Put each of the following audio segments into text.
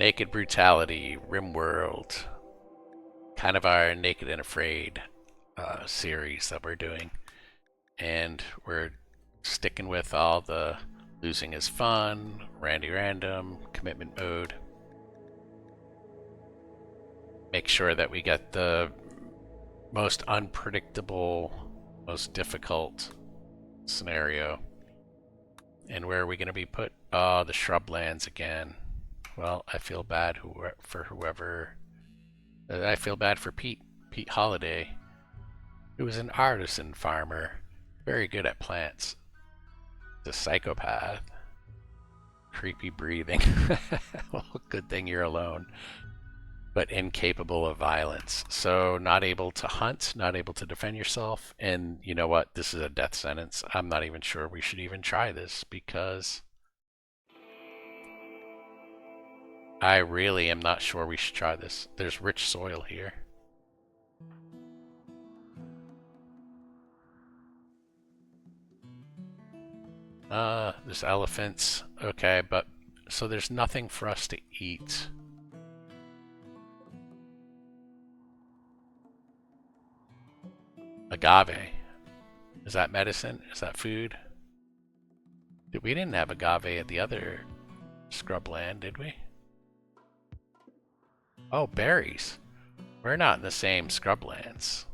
Naked Brutality, Rimworld, kind of our Naked and Afraid series that we're doing. And we're sticking with all the losing is fun, Randy Random, commitment mode. Make sure that we get the most unpredictable, most difficult scenario. And where are we going to be put? Oh, the shrublands again. Well, I feel bad for whoever. I feel bad for Pete Holiday, who was an artisan farmer, very good at plants. The psychopath. Creepy breathing. Well, good thing you're alone. But incapable of violence. So not able to hunt, not able to defend yourself. And you know what? This is a death sentence. I'm not even sure we should even try this because I really am not sure we should try this. There's rich soil here. There's elephants. Okay, but so there's nothing for us to eat. Agave. Is that medicine? Is that food? We didn't have agave at the other scrubland, did we? Oh, berries. We're not in the same scrublands.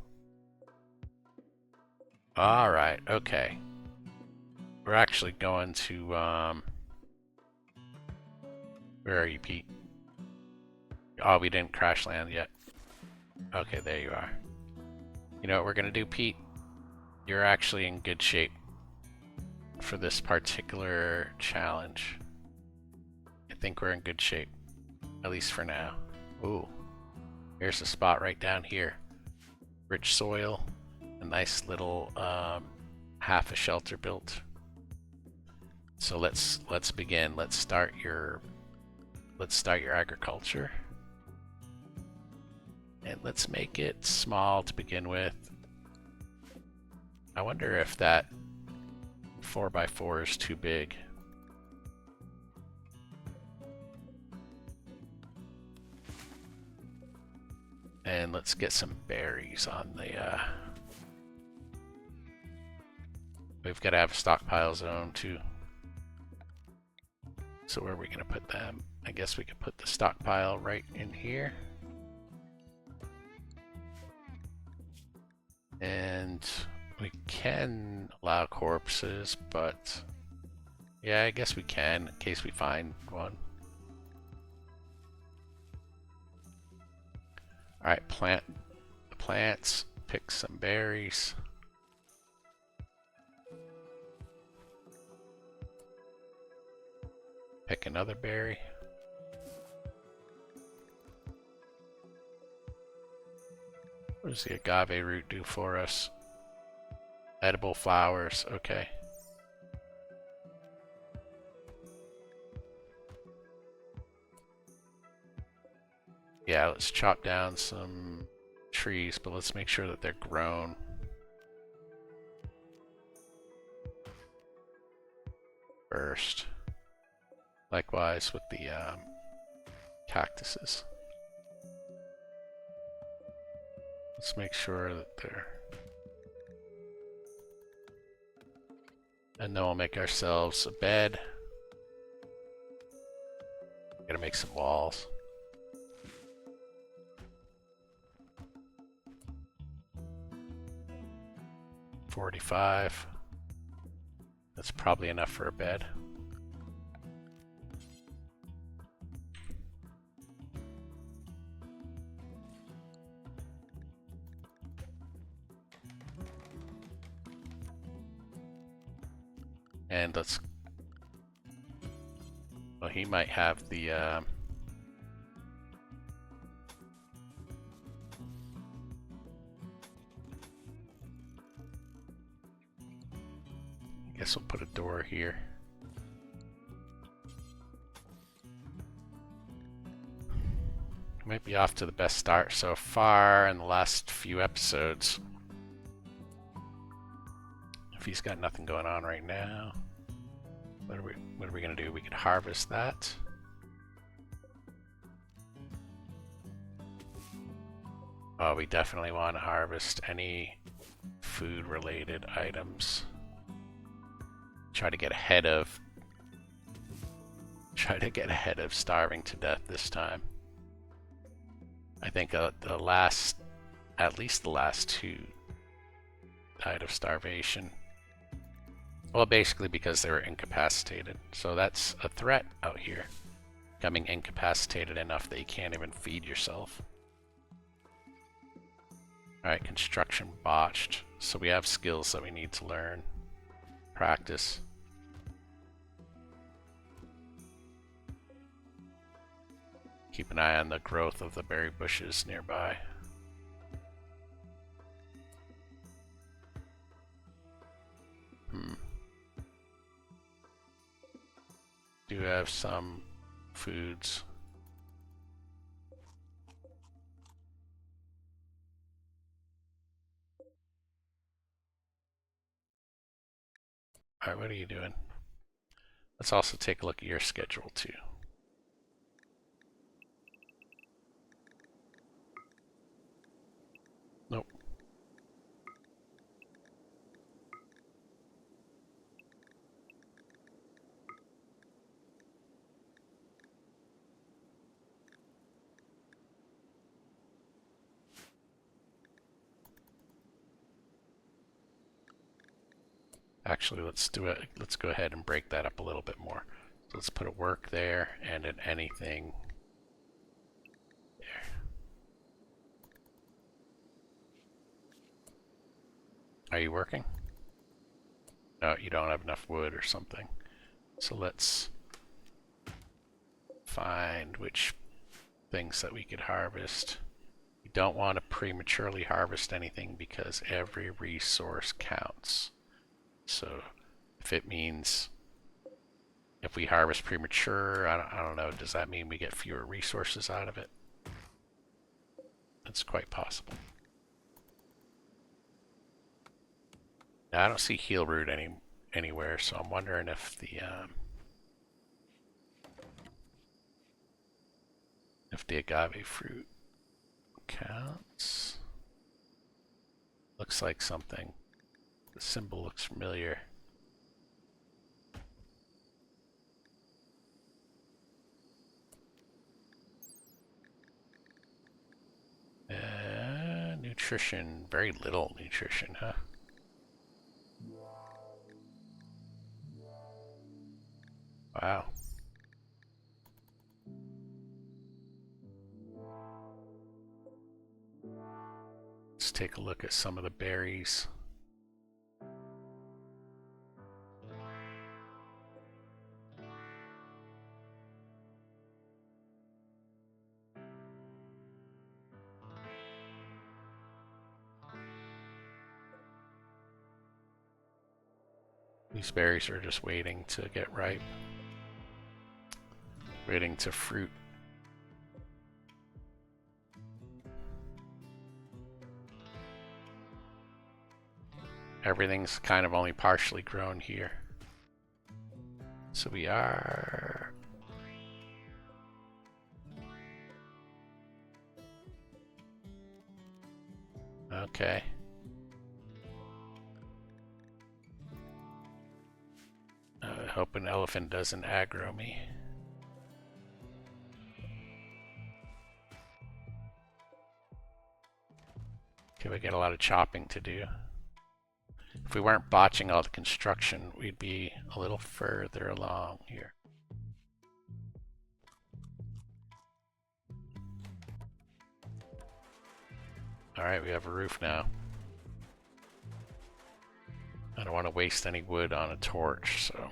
Alright, okay. We're actually going to, where are you, Pete? Oh, we didn't crash land yet. Okay, there you are. You know what we're gonna do, Pete? You're actually in good shape for this particular challenge. I think we're in good shape, at least for now. Ooh, here's a spot right down here. Rich soil, a nice little half a shelter built. So let's begin. Let's start your agriculture. And let's make it small to begin with. I wonder if that 4x4 is too big. And let's get some berries on the we've got to have a stockpile zone too. So where are we going to put them? I guess we could put the stockpile right in here. And we can allow corpses, but yeah, I guess we can in case we find one. Alright, plant the plants, pick some berries. Pick another berry. What does the agave root do for us? Edible flowers, okay. Yeah, let's chop down some trees, but let's make sure that they're grown. First. Likewise with the cactuses. Let's make sure that they're... And then we'll make ourselves a bed. Gotta make some walls. $45. That's probably enough for a bed. And let's... Well, he might have the... I guess we'll put a door here. Might be off to the best start so far in the last few episodes. If he's got nothing going on right now, what are we gonna do? We could harvest that. Oh, we definitely want to harvest any food-related items. Try to get ahead of starving to death this time. I think at least the last two died of starvation. Well, basically because they were incapacitated. So that's a threat out here. Becoming incapacitated enough that you can't even feed yourself. Alright, construction botched. So we have skills that we need to learn. Practice. Keep an eye on the growth of the berry bushes nearby. Do have some foods. Alright, what are you doing? Let's also take a look at your schedule too. Nope. Actually, let's do it. Let's go ahead and break that up a little bit more. So let's put a work there and an anything there. Are you working? No, you don't have enough wood or something. So let's find which things that we could harvest. We don't want to prematurely harvest anything because every resource counts. So if it means if we harvest premature, I don't know, does that mean we get fewer resources out of it? It's quite possible. Now, I don't see heal root anywhere, so I'm wondering if the agave fruit counts. Looks like something. The symbol looks familiar. Nutrition, very little nutrition, huh? Wow. Let's take a look at some of the berries. These berries are just waiting to get ripe. Waiting to fruit. Everything's kind of only partially grown here. So we are... Okay. I hope an elephant doesn't aggro me. Okay, we got a lot of chopping to do. If we weren't botching all the construction, we'd be a little further along here. Alright, we have a roof now. I don't want to waste any wood on a torch, so...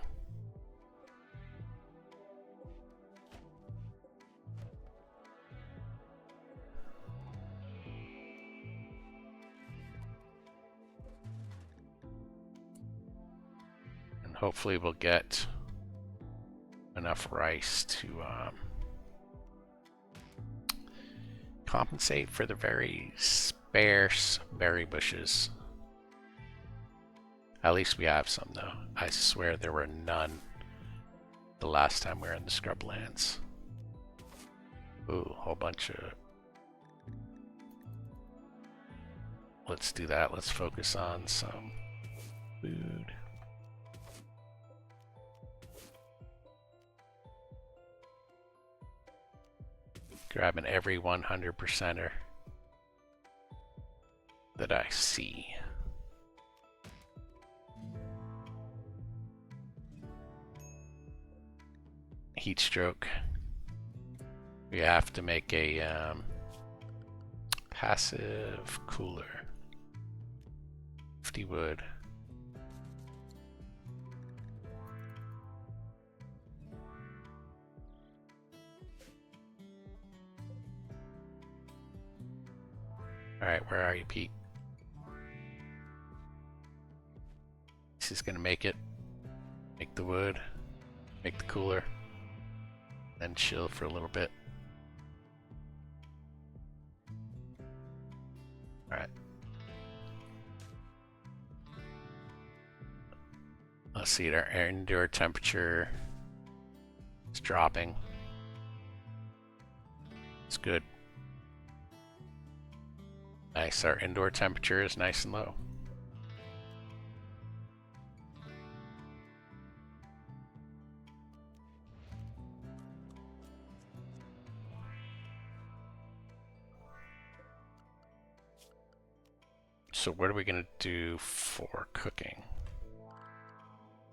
And hopefully we'll get enough rice to compensate for the very sparse berry bushes. At least we have some, though. I swear there were none the last time we were in the scrublands. Ooh, a whole bunch of... let's do that. Let's focus on some food. Grabbing every 100%er that I see. Heat stroke. We have to make a passive cooler. 50 wood. Alright, where are you, Pete? This is gonna make it. Make the wood. Make the cooler. Then chill for a little bit. Alright. Let's see, our indoor temperature is dropping. It's good. Nice, our indoor temperature is nice and low. So what are we gonna do for cooking?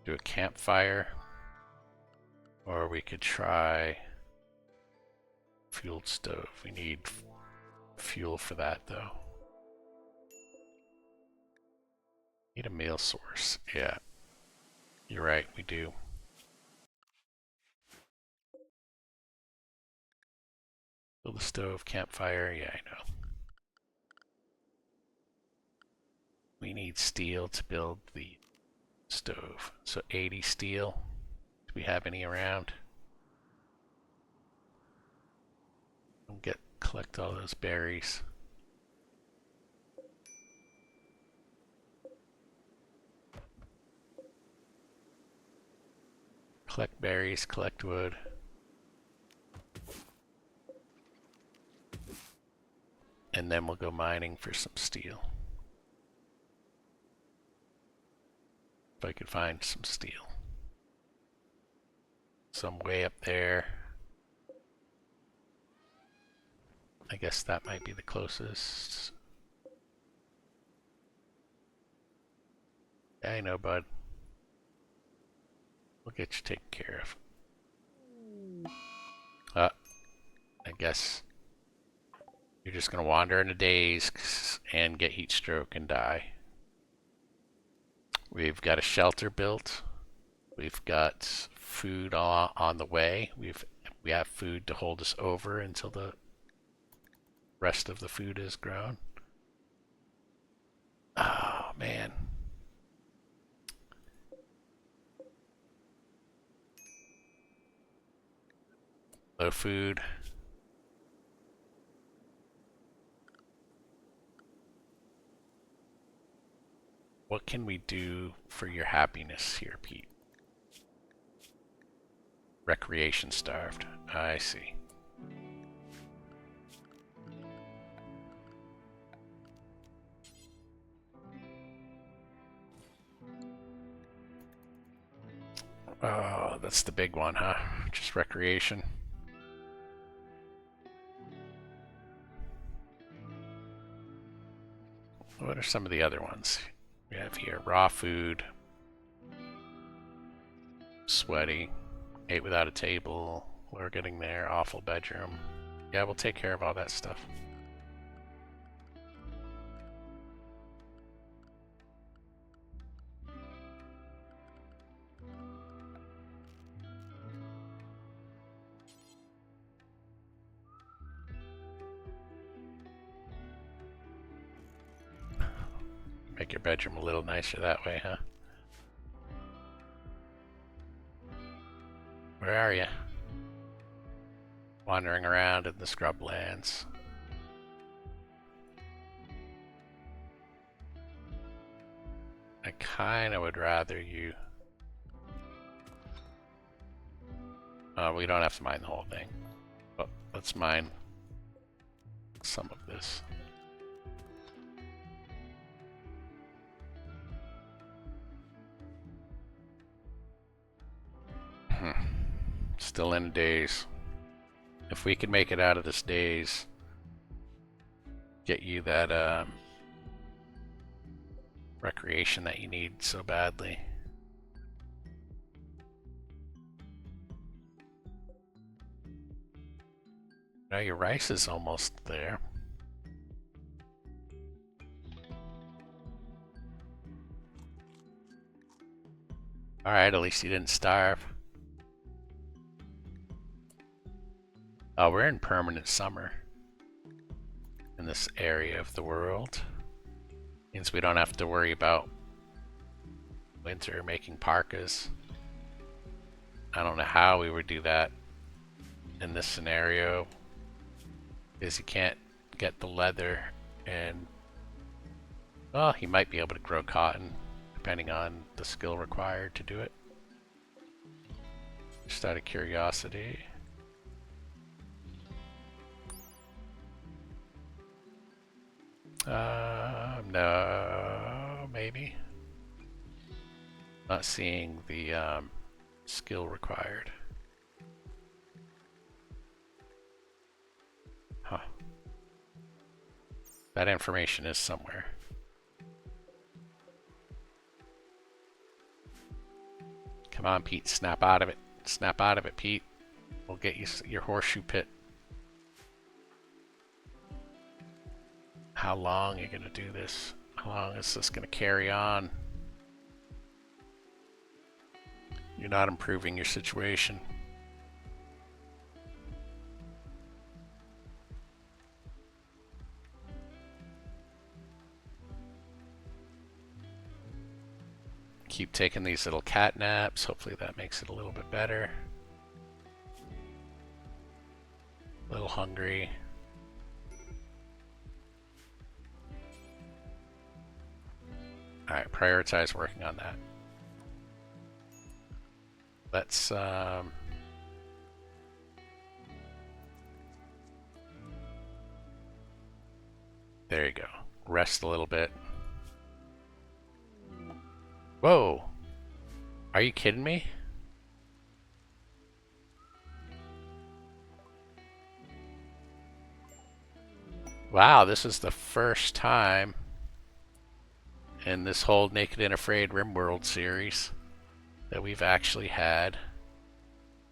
Do a campfire, or we could try fueled stove. We need fuel for that though. Need a meal source. Yeah, you're right, we do. Build a stove, campfire. Yeah, I know. We need steel to build the stove. So 80 steel. Do we have any around? Collect all those berries. Collect berries, collect wood. And then we'll go mining for some steel. If I could find some steel. Some way up there. I guess that might be the closest. Yeah, I know, bud. We'll get you taken care of. I guess you're just gonna wander in a daze and get heat stroke and die. We've got a shelter built. We've got food on the way. We have food to hold us over until the rest of the food is grown. Oh man. Low food. What can we do for your happiness here, Pete? Recreation starved. I see. Oh, that's the big one, huh? Just recreation. What are some of the other ones? We have here raw food, sweaty, ate without a table, we're getting there, awful bedroom. Yeah, we'll take care of all that stuff. Make your bedroom a little nicer that way, huh? Where are you? Wandering around in the scrublands. I kinda would rather you... we don't have to mine the whole thing. But let's mine some of this. Still in a daze. If we can make it out of this daze, get you that recreation that you need so badly. Now your rice is almost there. Alright, at least you didn't starve. Oh, we're in permanent summer in this area of the world. Means we don't have to worry about winter making parkas. I don't know how we would do that in this scenario, because you can't get the leather, and well, you might be able to grow cotton depending on the skill required to do it. Just out of curiosity. No, maybe. Not seeing the skill required. Huh. That information is somewhere. Come on, Pete, snap out of it. Snap out of it, Pete. We'll get you your horseshoe pit. How long are you gonna do this? How long is this gonna carry on? You're not improving your situation. Keep taking these little cat naps. Hopefully that makes it a little bit better. A little hungry. Alright, prioritize working on that. Let's there you go. Rest a little bit. Whoa! Are you kidding me? Wow, this is the first time in this whole Naked and Afraid RimWorld series that we've actually had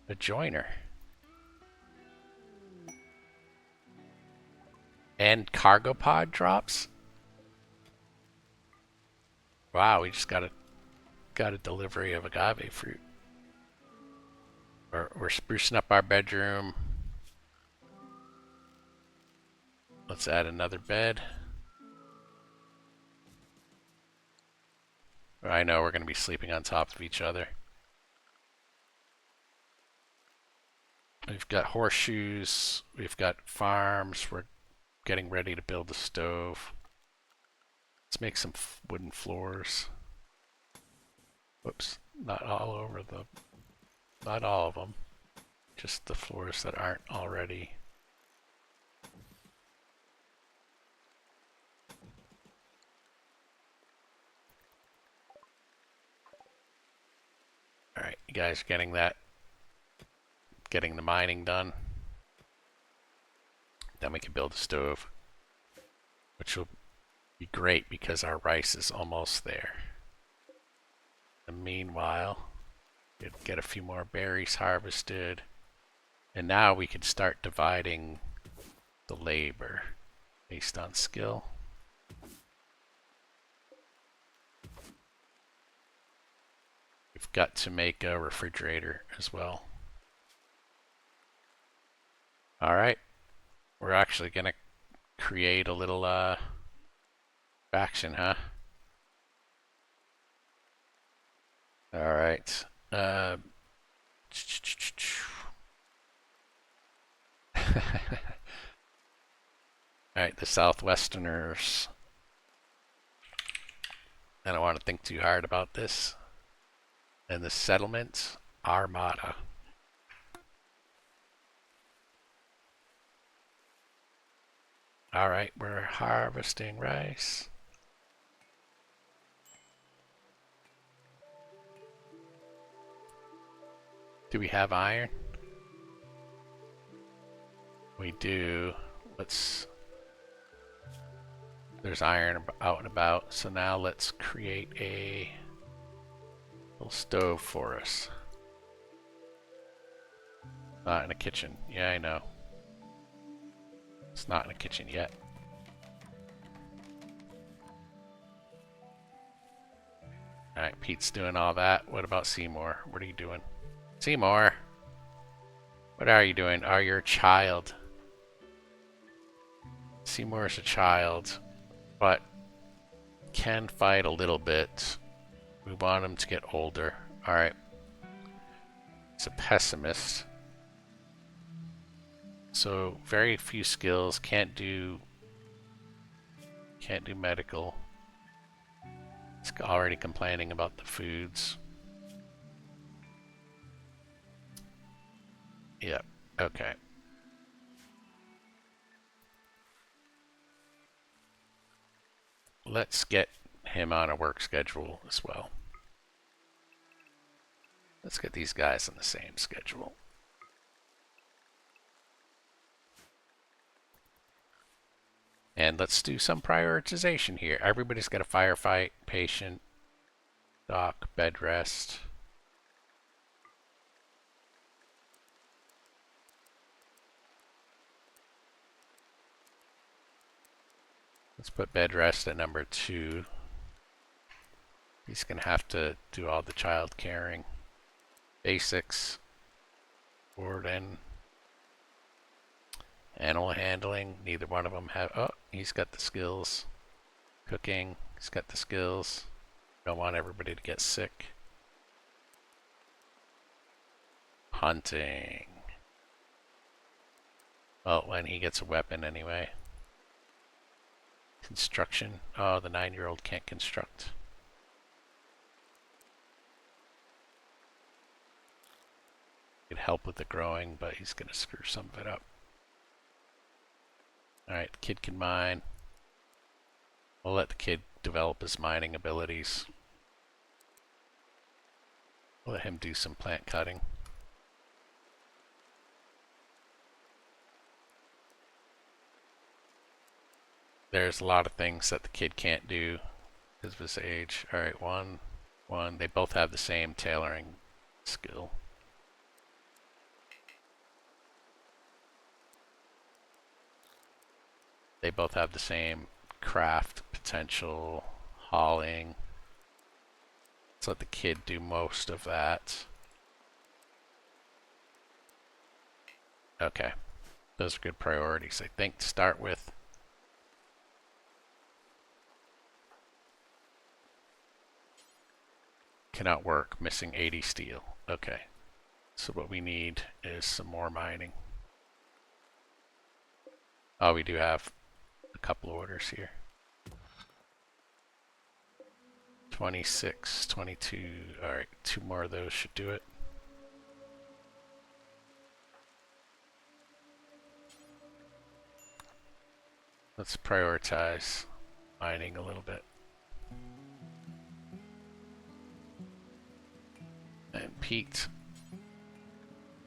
a joiner. And cargo pod drops? Wow, we just got a delivery of agave fruit. We're sprucing up our bedroom. Let's add another bed. I know we're going to be sleeping on top of each other. We've got horseshoes. We've got farms. We're getting ready to build a stove. Let's make some wooden floors. Whoops, not all over the, not all of them. Just the floors that aren't already. Alright, you guys getting that? Getting the mining done. Then we can build a stove, which will be great because our rice is almost there. And meanwhile, we'll get a few more berries harvested. And now we can start dividing the labor based on skill. We've got to make a refrigerator as well. Alright, we're actually gonna create a little faction, huh? Alright. Alright, the Southwesterners. I don't want to think too hard about this. And the settlement Armada. Alright, we're harvesting rice. Do we have iron? We do. Let's. There's iron out and about, so now let's create a little stove for us. Not in a kitchen. Yeah, I know. It's not in a kitchen yet. Alright, Pete's doing all that. What about Seymour? What are you doing? Seymour! What are you doing? Oh, you're a child. Seymour is a child, but can fight a little bit. We want him to get older. Alright. He's a pessimist. So very few skills, can't do medical. He's already complaining about the foods. Yep, okay. Let's get him on a work schedule as well. Let's get these guys on the same schedule. And let's do some prioritization here. Everybody's got a firefight, patient, doc, bed rest. Let's put bed rest at number 2. He's gonna have to do all the child caring. Basics, warden, animal handling. Neither one of them have. Oh, he's got the skills. Cooking, he's got the skills. Don't want everybody to get sick. Hunting. Well, when he gets a weapon anyway. Construction. Oh, the 9-year-old can't construct. Could help with the growing, but he's gonna screw some of it up. Alright, the kid can mine. We'll let the kid develop his mining abilities. We'll let him do some plant cutting. There's a lot of things that the kid can't do because of his age. Alright, one. They both have the same tailoring skill. They both have the same craft potential, hauling. Let's let the kid do most of that. Okay, those are good priorities, I think, to start with. Cannot work, missing 80 steel. Okay, so what we need is some more mining. Oh, we do have a couple orders here. 26, 22. Alright, 2 more of those should do it. Let's prioritize mining a little bit. And Pete,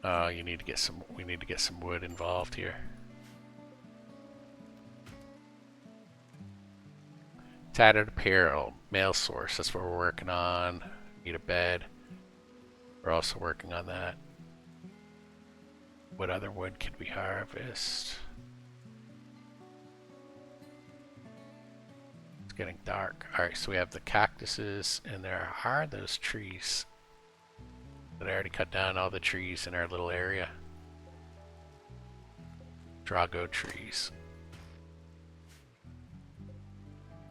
you need to get some. We need to get some wood involved here. Tattered apparel, mail source. That's what we're working on. Need a bed. We're also working on that. What other wood could we harvest? It's getting dark. Alright, so we have the cactuses, and there are those trees. But I already cut down all the trees in our little area. Drago trees.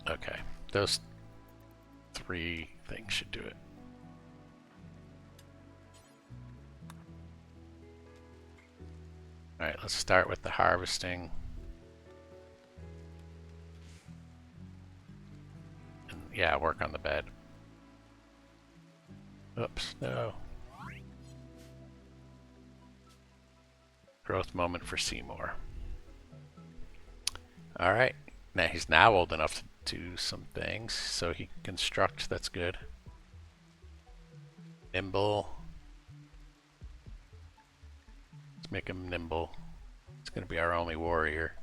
Okay, those 3 things should do it. Alright, let's start with the harvesting. And yeah, work on the bed. Oops, no. Growth moment for Seymour. Alright, now he's now old enough to do some things, so he can construct, that's good. Nimble. Let's make him nimble. He's gonna be our only warrior.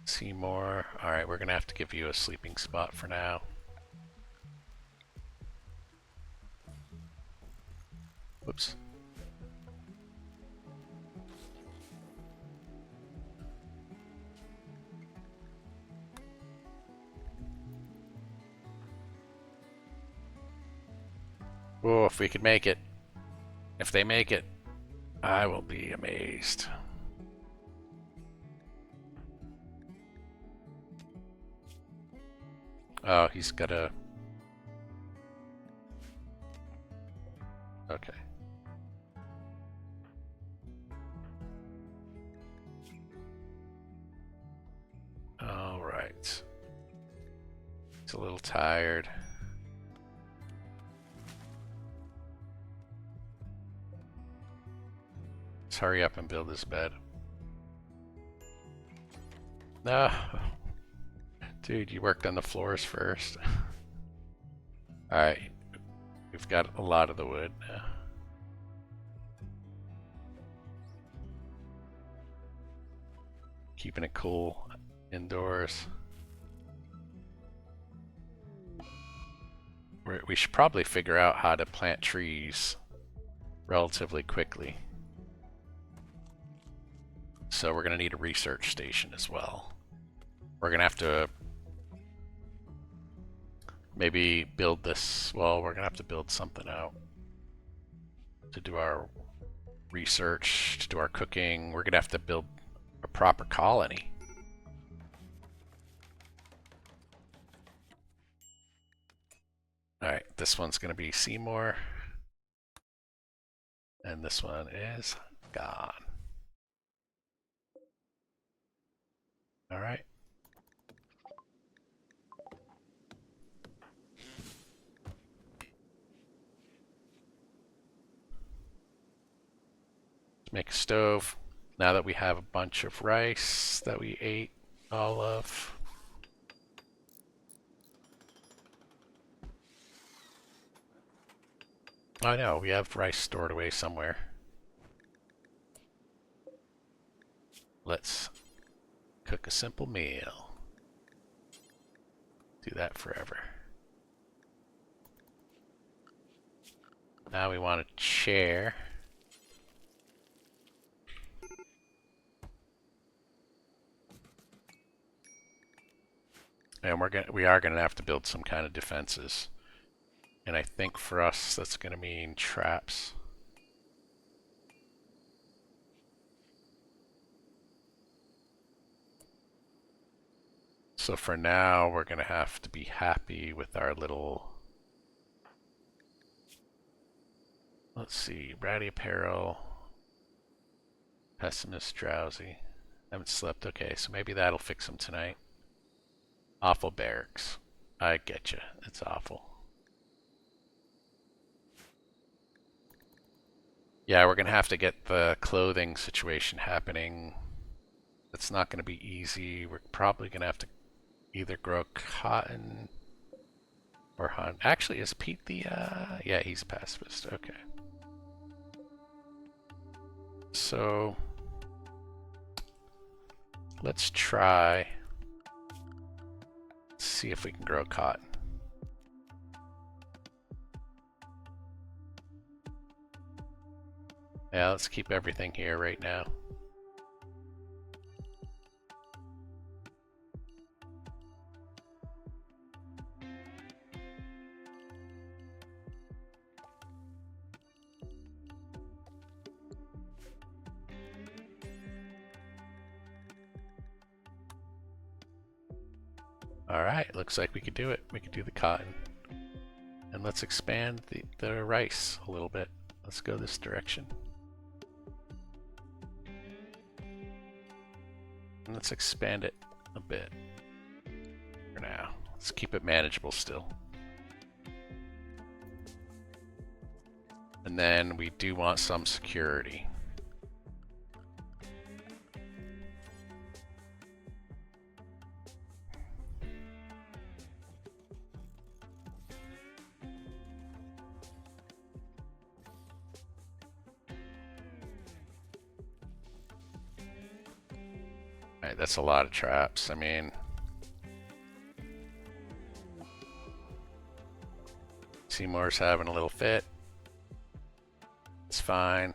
Seymour. Alright, we're gonna have to give you a sleeping spot for now. Whoops. Oh, if we could make it. If they make it, I will be amazed. Oh, he's got a... Okay. All right. He's a little tired. Let's hurry up and build this bed. No. Dude, you worked on the floors first. Alright. We've got a lot of the wood now. Keeping it cool indoors. We should probably figure out how to plant trees relatively quickly. So we're going to need a research station as well. We're going to have to maybe build this. Well, we're going to have to build something out to do our research, to do our cooking. We're going to have to build a proper colony. Alright, this one's going to be Seymour. And this one is gone. Alright. Let's make a stove. Now that we have a bunch of rice that we ate all of. I know, we have rice stored away somewhere. Let's cook a simple meal. Do that forever. Now we want a chair. And we are gonna have to build some kind of defenses. And I think for us that's gonna mean traps. So for now we're gonna have to be happy with our little, let's see, ratty apparel, pessimist, drowsy, haven't slept. Okay, so maybe that'll fix them tonight. Awful barracks. I get you. It's awful. Yeah, we're gonna have to get the clothing situation happening. It's not gonna be easy. We're probably gonna have to either grow cotton or hunt. Actually, is Pete the, yeah, he's a pacifist. Okay. So, let's try, see if we can grow cotton. Yeah, let's keep everything here right now. Alright, looks like we could do it. We could do the cotton. And let's expand the rice a little bit. Let's go this direction. And let's expand it a bit for now. Let's keep it manageable still. And then we do want some security. Alright, that's a lot of traps. I mean, Seymour's having a little fit. It's fine.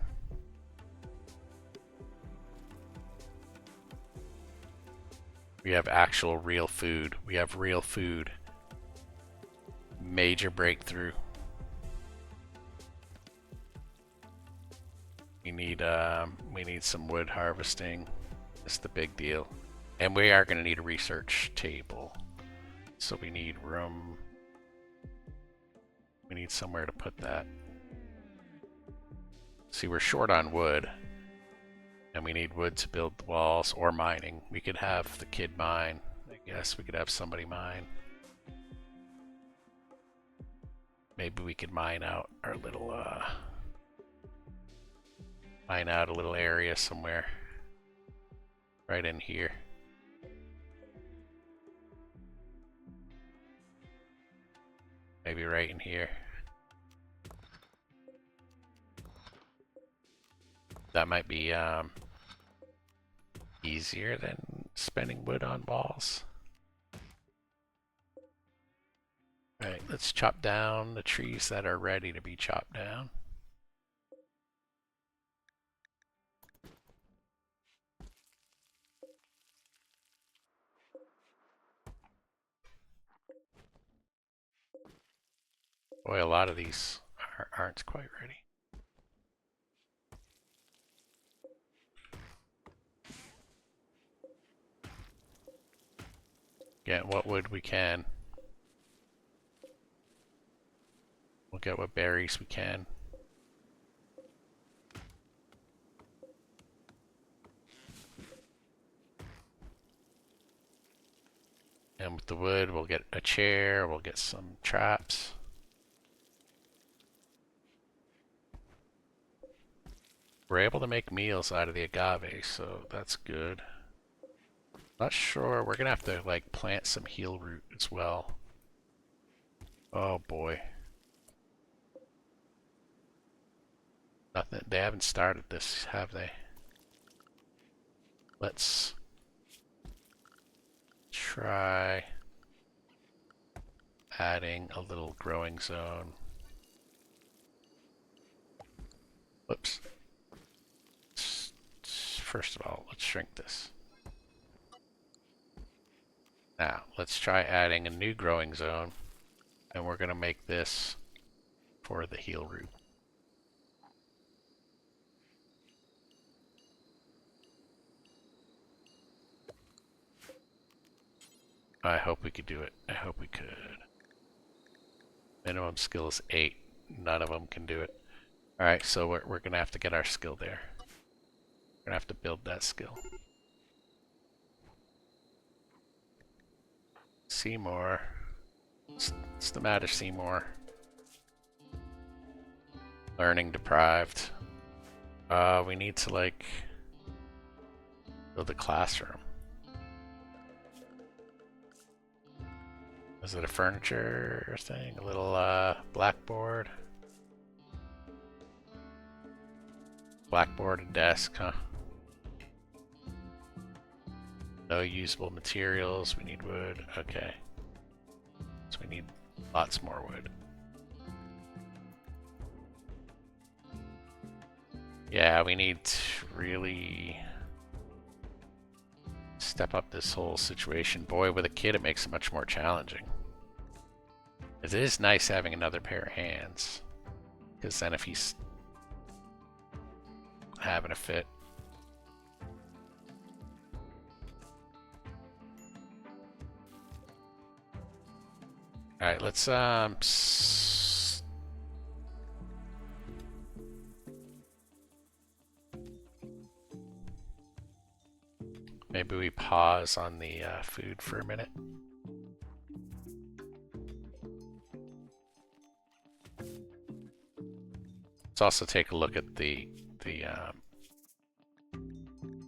We have actual real food. We have real food. Major breakthrough. We need some wood harvesting. That's the big deal. And we are going to need a research table. So we need room. We need somewhere to put that. See, we're short on wood. And we need wood to build the walls or mining. We could have the kid mine. I guess we could have somebody mine. Maybe we could mine out our little mine out a little area somewhere. Right in here. Maybe right in here. That might be easier than spending wood on walls. Alright, let's chop down the trees that are ready to be chopped down. Boy, a lot of these aren't quite ready. Get what wood we can. We'll get what berries we can. And with the wood, we'll get a chair, we'll get some traps. We're able to make meals out of the agave, so that's good. Not sure, we're gonna have to like plant some heal root as well. Oh boy. Nothing, they haven't started this, have they? Let's try adding a little growing zone. Whoops. First of all, let's shrink this. Now, let's try adding a new growing zone, and we're going to make this for the heal root. I hope we could do it. I hope we could. Minimum skill is 8. None of them can do it. Alright, so we're going to have to get our skill there. We're going to have to build that skill. Seymour. What's the matter, Seymour? Learning deprived. We need to, like, build a classroom. Is it a furniture thing? A little blackboard? Blackboard and desk, huh? No usable materials. We need wood. Okay. So we need lots more wood. Yeah, we need to really step up this whole situation. Boy, with a kid it makes it much more challenging. It is nice having another pair of hands, because then if he's having a fit. Alright, let's maybe we pause on the food for a minute. Let's also take a look at the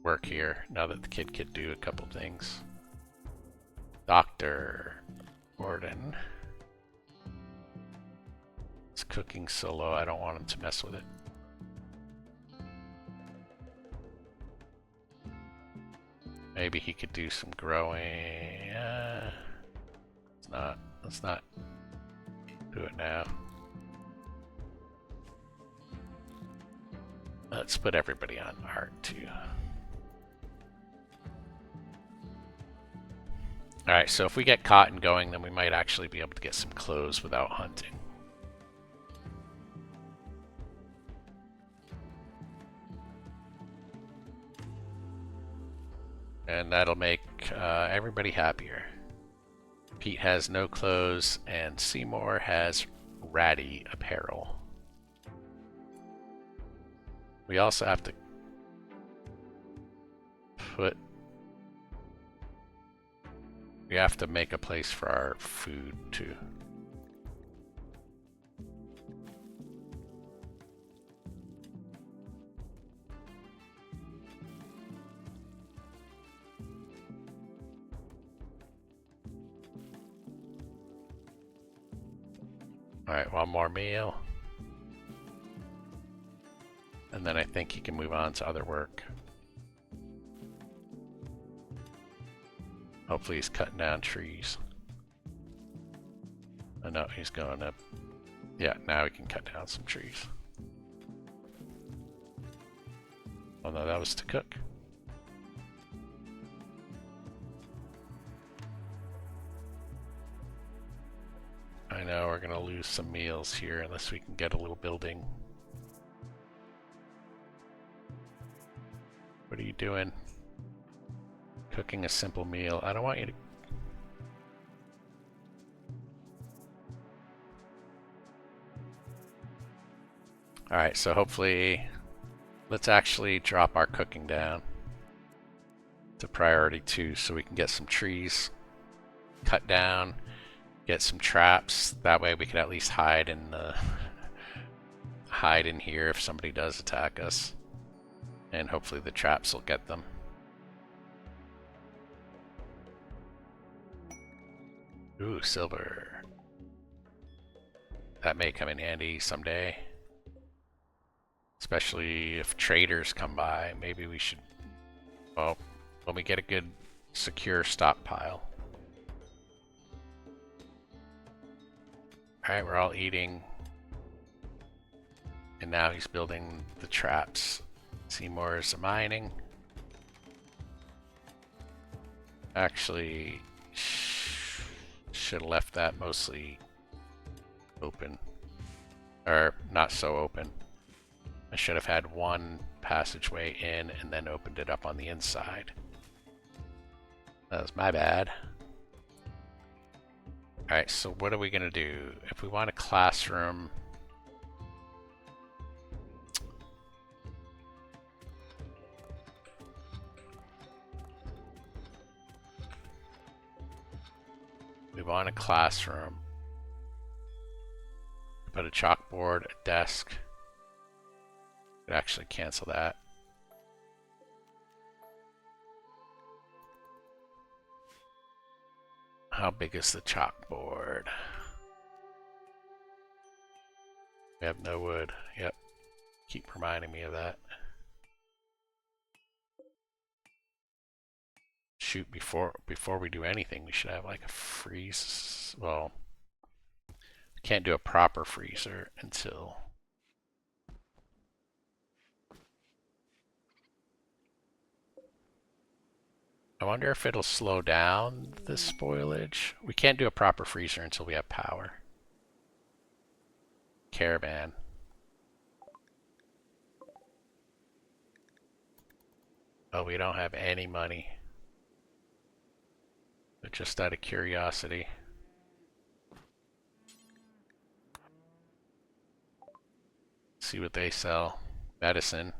work here, now that the kid could do a couple things. Dr. Gordon. It's cooking so low, I don't want him to mess with it. maybe he could do some growing. Let's not do it now. Let's put everybody on art too. Alright, so if we get cotton going, then we might actually be able to get some clothes without hunting. And that'll make everybody happier. Pete has no clothes, and Seymour has ratty apparel. We also have to put... We have to make a place for our food, too. Alright, one more meal. And then I think he can move on to other work. Hopefully he's cutting down trees. Oh no, he's going up. Yeah, now he can cut down some trees. Oh no, that was to cook. I know we're gonna lose some meals here unless we can get a little building. What are you doing? Cooking a simple meal. I don't want you to... Alright, so hopefully... Let's actually drop our cooking down to priority 2 so we can get some trees cut down, get some traps. That way we can at least hide in here if somebody does attack us. And hopefully the traps will get them. Ooh, silver. That may come in handy someday. Especially if traders come by. Maybe we should... Well, when we get a good, secure stockpile. Alright, we're all eating. And now he's building the traps. Seymour's mining. Actually, should have left that mostly open. Or not so open. I should have had one passageway in and then opened it up on the inside. That was my bad. Alright, so what are we gonna do? If we want a classroom... We want a classroom. Put a chalkboard, a desk. Could actually cancel that. How big is the chalkboard? We have no wood. Yep. Keep reminding me of that. Shoot, before we do anything, we should have like a freeze. Well, can't do a proper freezer until... I wonder if it'll slow down the spoilage. We can't do a proper freezer until we have power. Caravan. Oh, we don't have any money. But just out of curiosity. See what they sell. Medicine.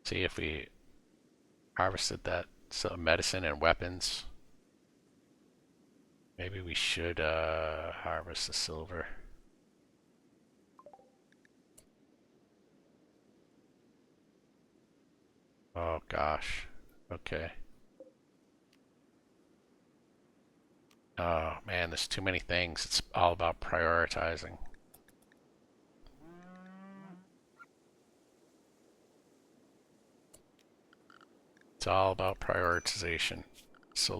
See if we harvested that. So medicine and weapons. Maybe we should harvest the silver. Oh gosh. Okay. Oh man, there's too many things. It's all about prioritizing. It's all about prioritization. So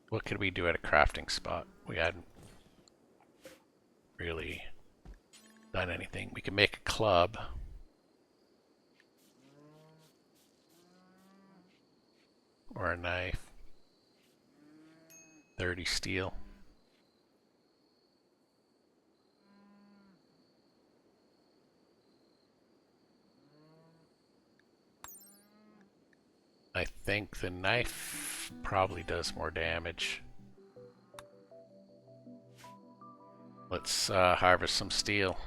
what could we do at a crafting spot? We hadn't really done anything. We could make a club. Or a knife. 30 steel. I think the knife probably does more damage. Let's harvest some steel.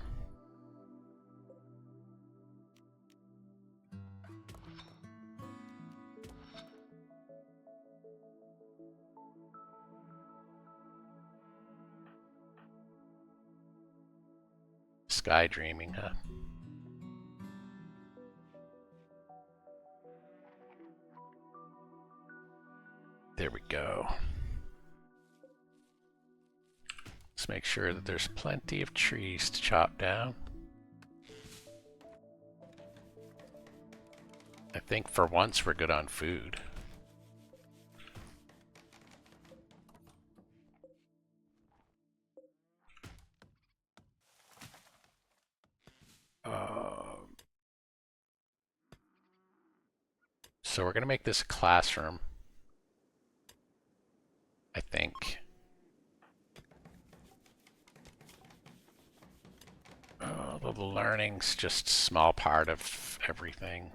Sky dreaming, huh? There we go. Let's make sure that there's plenty of trees to chop down. I think for once we're good on food. So we're gonna make this a classroom, I think. The learning's just a small part of everything.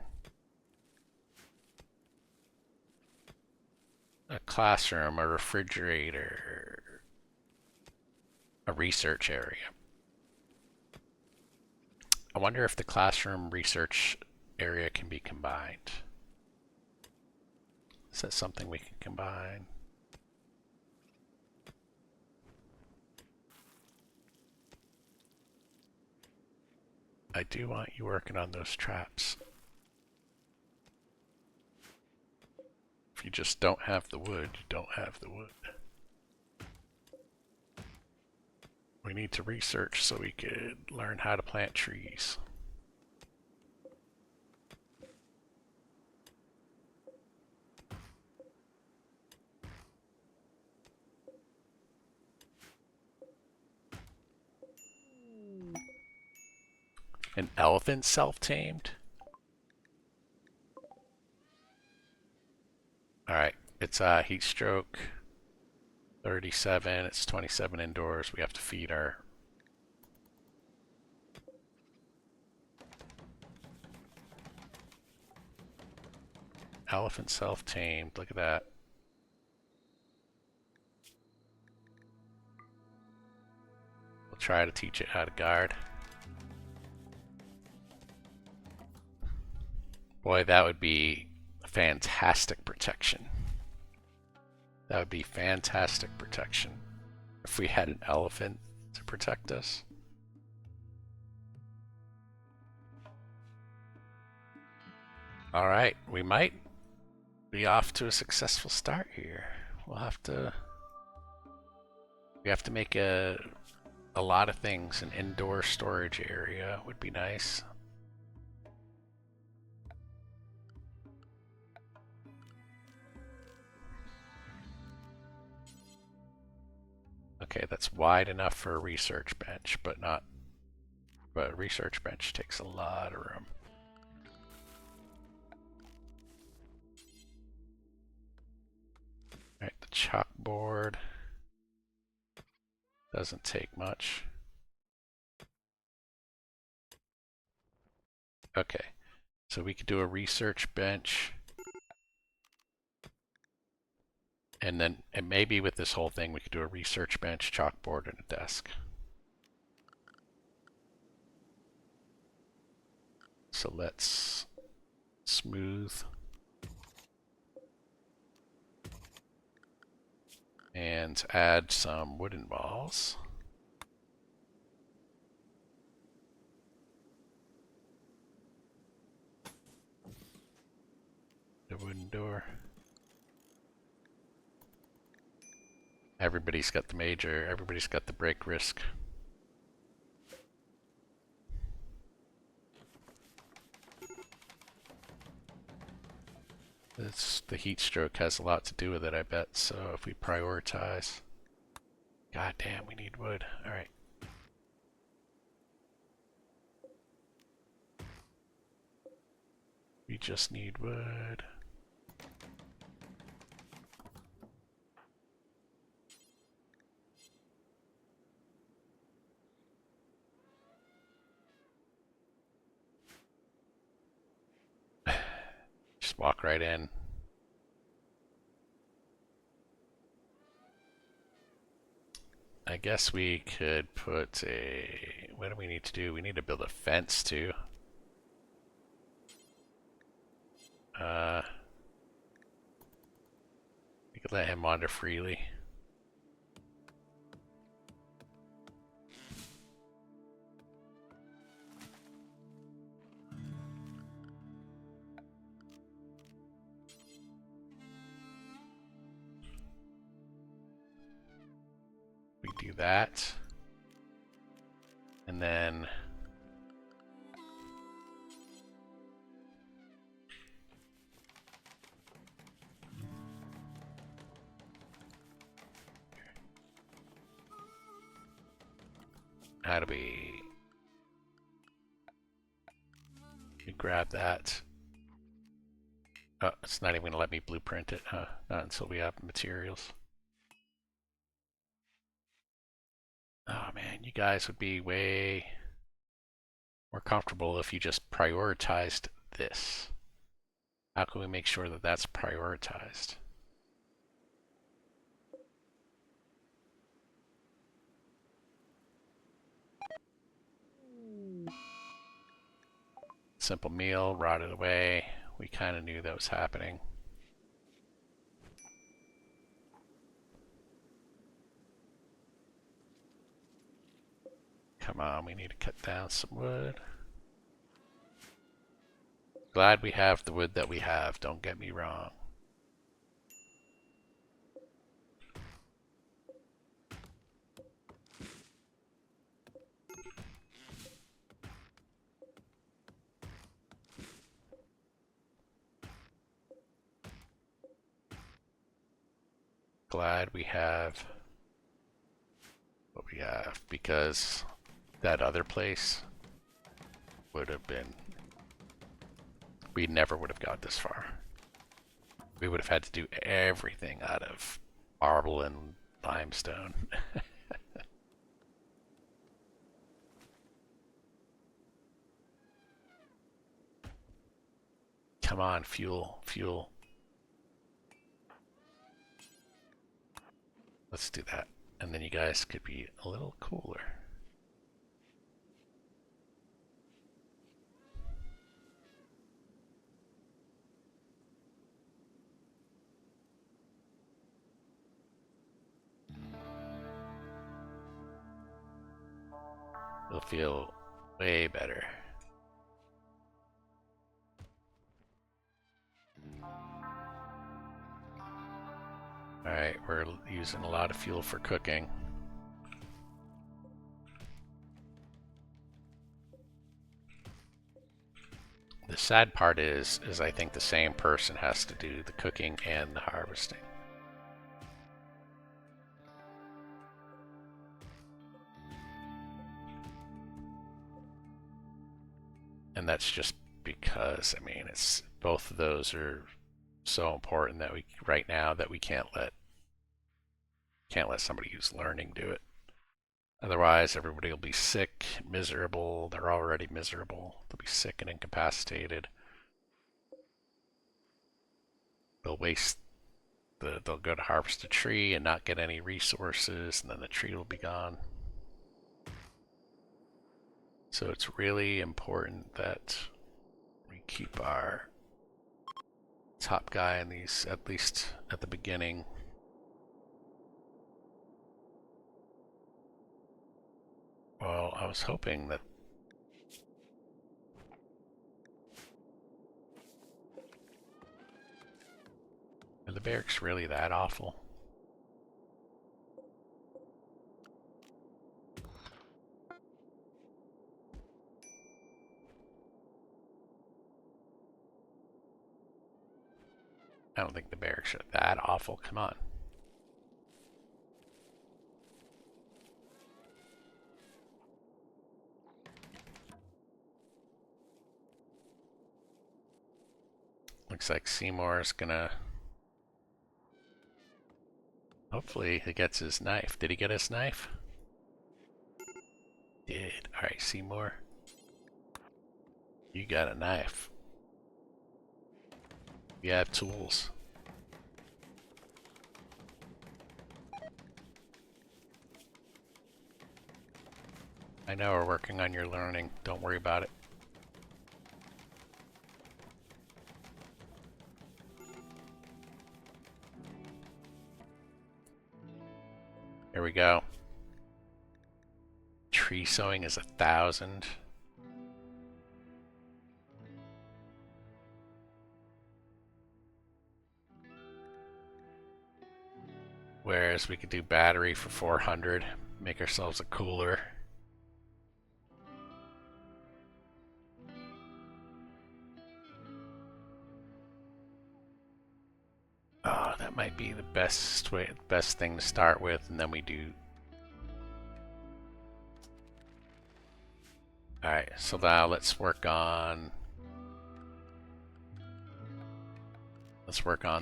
A classroom, a refrigerator, a research area. I wonder if the classroom research area can be combined. Is that something we can combine? I do want you working on those traps. If you just don't have the wood, you don't have the wood. We need to research so we could learn how to plant trees. An elephant self-tamed? Alright, it's heat stroke 37, it's 27 indoors. We have to feed our... Elephant self-tamed, look at that. We'll try to teach it how to guard. Boy, that would be fantastic protection. That would be fantastic protection if we had an elephant to protect us. Alright, we might be off to a successful start here. We have to make a lot of things. An indoor storage area would be nice. Okay, that's wide enough for a research bench, but a research bench takes a lot of room. Alright, the chalkboard doesn't take much. Okay, so we could do a research bench. And then, and maybe with this whole thing, we could do a research bench, chalkboard, and a desk. So let's smooth. And add some wooden walls. The wooden door. Everybody's got the break risk. The heat stroke has a lot to do with it, I bet. So if we prioritize... God damn, we need wood. Alright. We just need wood. Just walk right in. I guess we could put a... What do we need to do? We need to build a fence too. We could let him wander freely. We do that. And then... How do we... You grab that. Oh, it's not even going to let me blueprint it, huh? Not until we have materials. Oh man, you guys would be way more comfortable if you just prioritized this. How can we make sure that that's prioritized? Simple meal, rotted away. We kind of knew that was happening. Come on, we need to cut down some wood. Glad we have the wood that we have, don't get me wrong. Glad we have what we have, because that other place would have been... We never would have got this far. We would have had to do everything out of marble and limestone. Come on, fuel, fuel. Let's do that. And then you guys could be a little cooler. It'll feel way better. Alright, we're using a lot of fuel for cooking. The sad part is I think the same person has to do the cooking and the harvesting. And that's just because, I mean, it's both of those are so important that we right now that we can't let somebody who's learning do it. Otherwise, everybody will be sick, miserable. They're already miserable. They'll be sick and incapacitated. They'll waste they'll go to harvest a tree and not get any resources, and then the tree will be gone. So it's really important that we keep our top guy in these, at least at the beginning. Well, I was hoping that are the barracks really that awful? I don't think the barracks are that awful. Come on. Looks like Seymour's gonna... Hopefully he gets his knife. Did he get his knife? Did. Alright, Seymour. You got a knife. You have tools. I know we're working on your learning. Don't worry about it. Here we go. Tree sowing is 1,000. Whereas we could do battery for 400, make ourselves a cooler. Oh, that might be the best thing to start with, and then we do. Alright, so now let's work on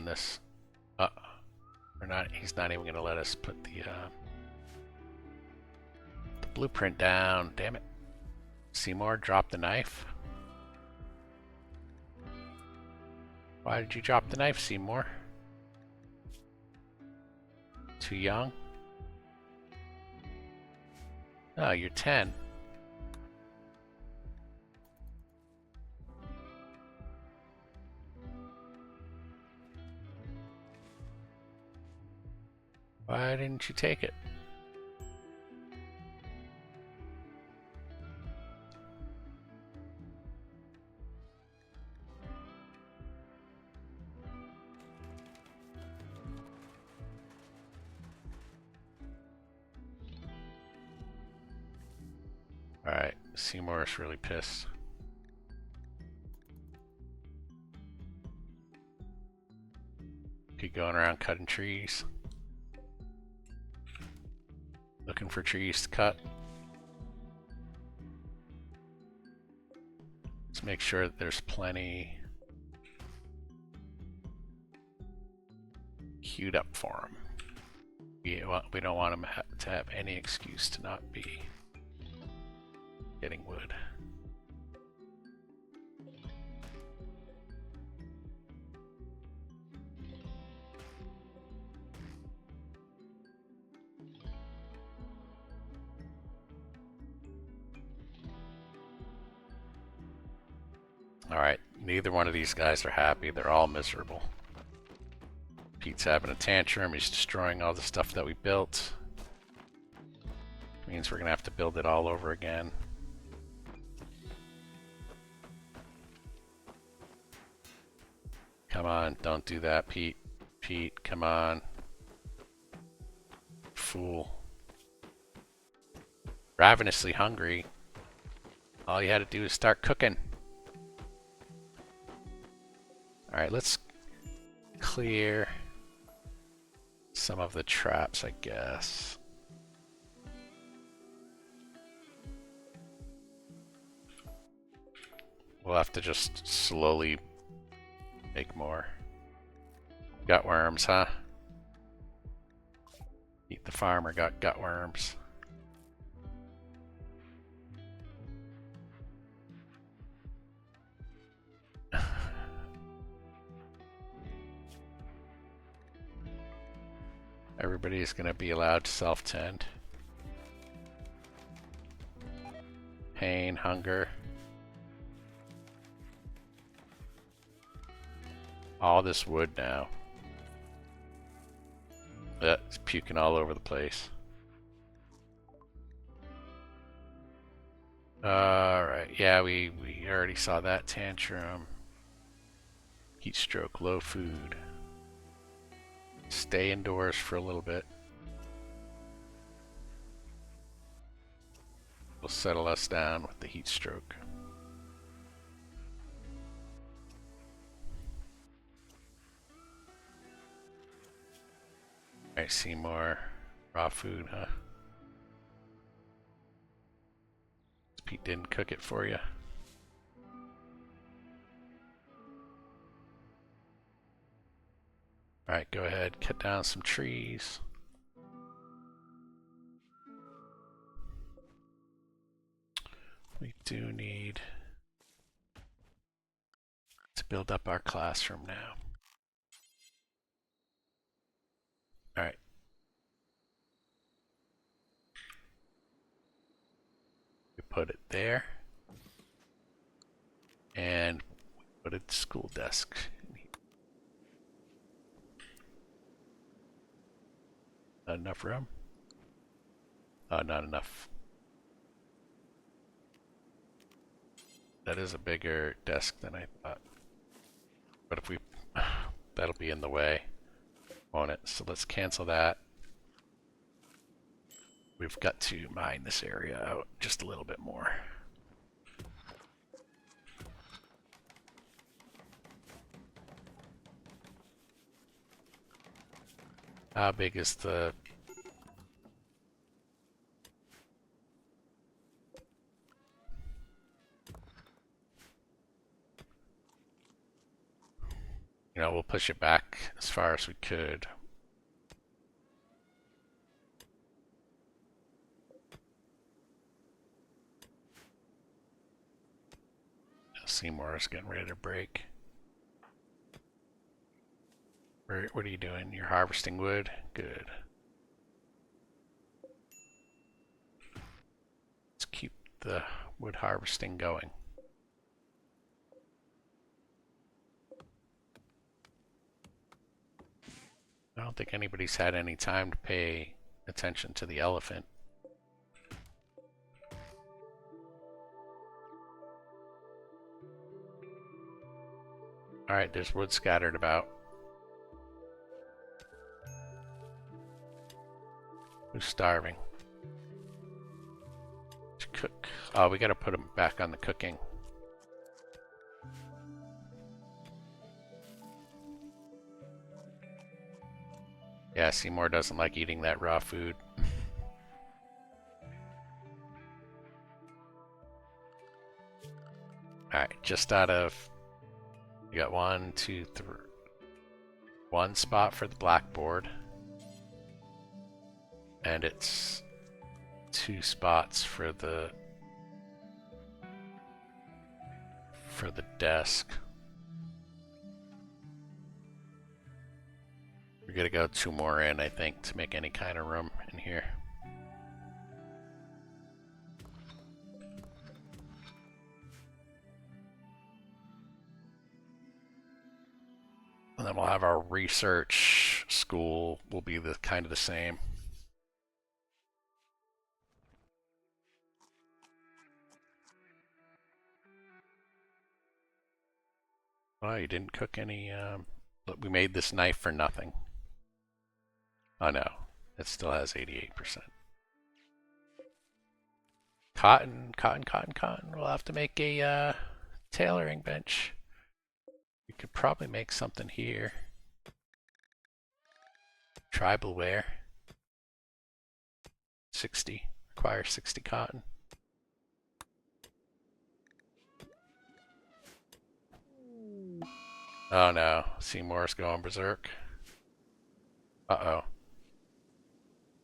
this. He's not even gonna let us put the blueprint down. Damn it. Seymour, drop the knife. Why did you drop the knife, Seymour? Too young? Oh, you're 10. Why didn't you take it? Alright, Seymour's really pissed. Keep going around cutting trees. Looking for trees to cut. Let's make sure that there's plenty queued up for him. We don't want him to have any excuse to not be getting wood. Alright, neither one of these guys are happy. They're all miserable. Pete's having a tantrum. He's destroying all the stuff that we built. Means we're gonna have to build it all over again. Come on, don't do that, Pete. Pete, come on. Fool. Ravenously hungry. All you had to do is start cooking. Alright, let's clear some of the traps, I guess. We'll have to just slowly make more. Gutworms, huh? Eat the farmer got gutworms. Everybody's gonna be allowed to self-tend. Pain, hunger. All this wood now. It's puking all over the place. Alright, yeah, we already saw that tantrum. Heat stroke, low food. Stay indoors for a little bit. Will settle us down with the heat stroke. I see more raw food, huh? Pete didn't cook it for you. Alright, go ahead, cut down some trees. We do need to build up our classroom now. Alright. We put it there. And put a school desk in here. Not enough room? Oh, not enough. That is a bigger desk than I thought. But if we... that'll be in the way, won't it? So let's cancel that. We've got to mine this area out just a little bit more. How big is the... You know, we'll push it back as far as we could. Seymour is getting ready to break. What are you doing? You're harvesting wood? Good. Let's keep the wood harvesting going. I don't think anybody's had any time to pay attention to the elephant. Alright, there's wood scattered about. Who's starving? To cook. Oh, we gotta put him back on the cooking. Yeah, Seymour doesn't like eating that raw food. Alright, just out of... You got 1, 2, 3... 1 spot for the blackboard. And it's 2 spots for the desk. We're gonna go 2 more in, I think, to make any kind of room in here. And then we'll have our research school will be the kind of the same. Oh, you didn't cook any, we made this knife for nothing. Oh no, it still has 88%. Cotton, cotton, cotton, cotton. We'll have to make a tailoring bench. We could probably make something here. Tribal wear. 60. Requires 60 cotton. Oh no, Seymour's going berserk. Uh-oh.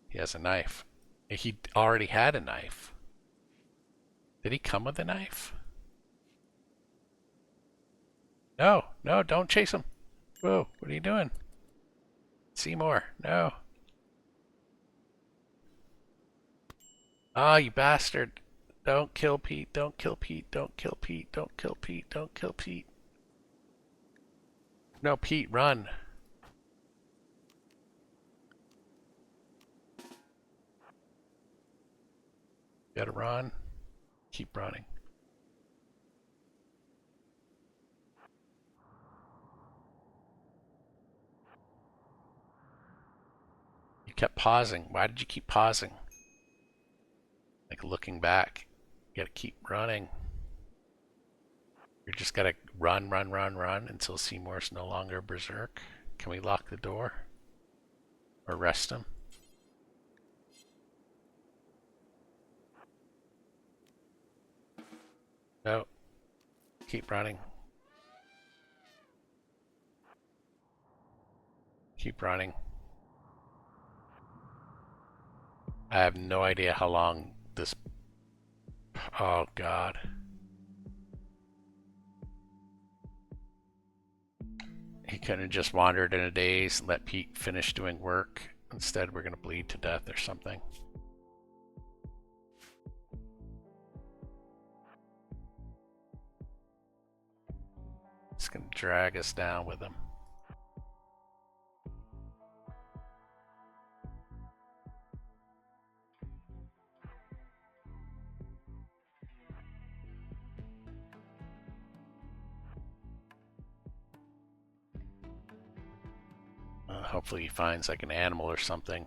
He has a knife. He already had a knife. Did he come with a knife? No, no, don't chase him. Whoa, what are you doing? Seymour, no. Ah, you bastard. Don't kill Pete, don't kill Pete, don't kill Pete, don't kill Pete, don't kill Pete. No, Pete, run. Gotta run. Keep running. You kept pausing. Why did you keep pausing? Like looking back. You gotta keep running. You're just gotta run, run, run, run until Seymour's no longer berserk. Can we lock the door? Or rest him. No. Keep running. Keep running. I have no idea how long this... Oh, God. He couldn't have just wandered in a daze and let Pete finish doing work. Instead, we're going to bleed to death or something. It's going to drag us down with him. Hopefully he finds like an animal or something.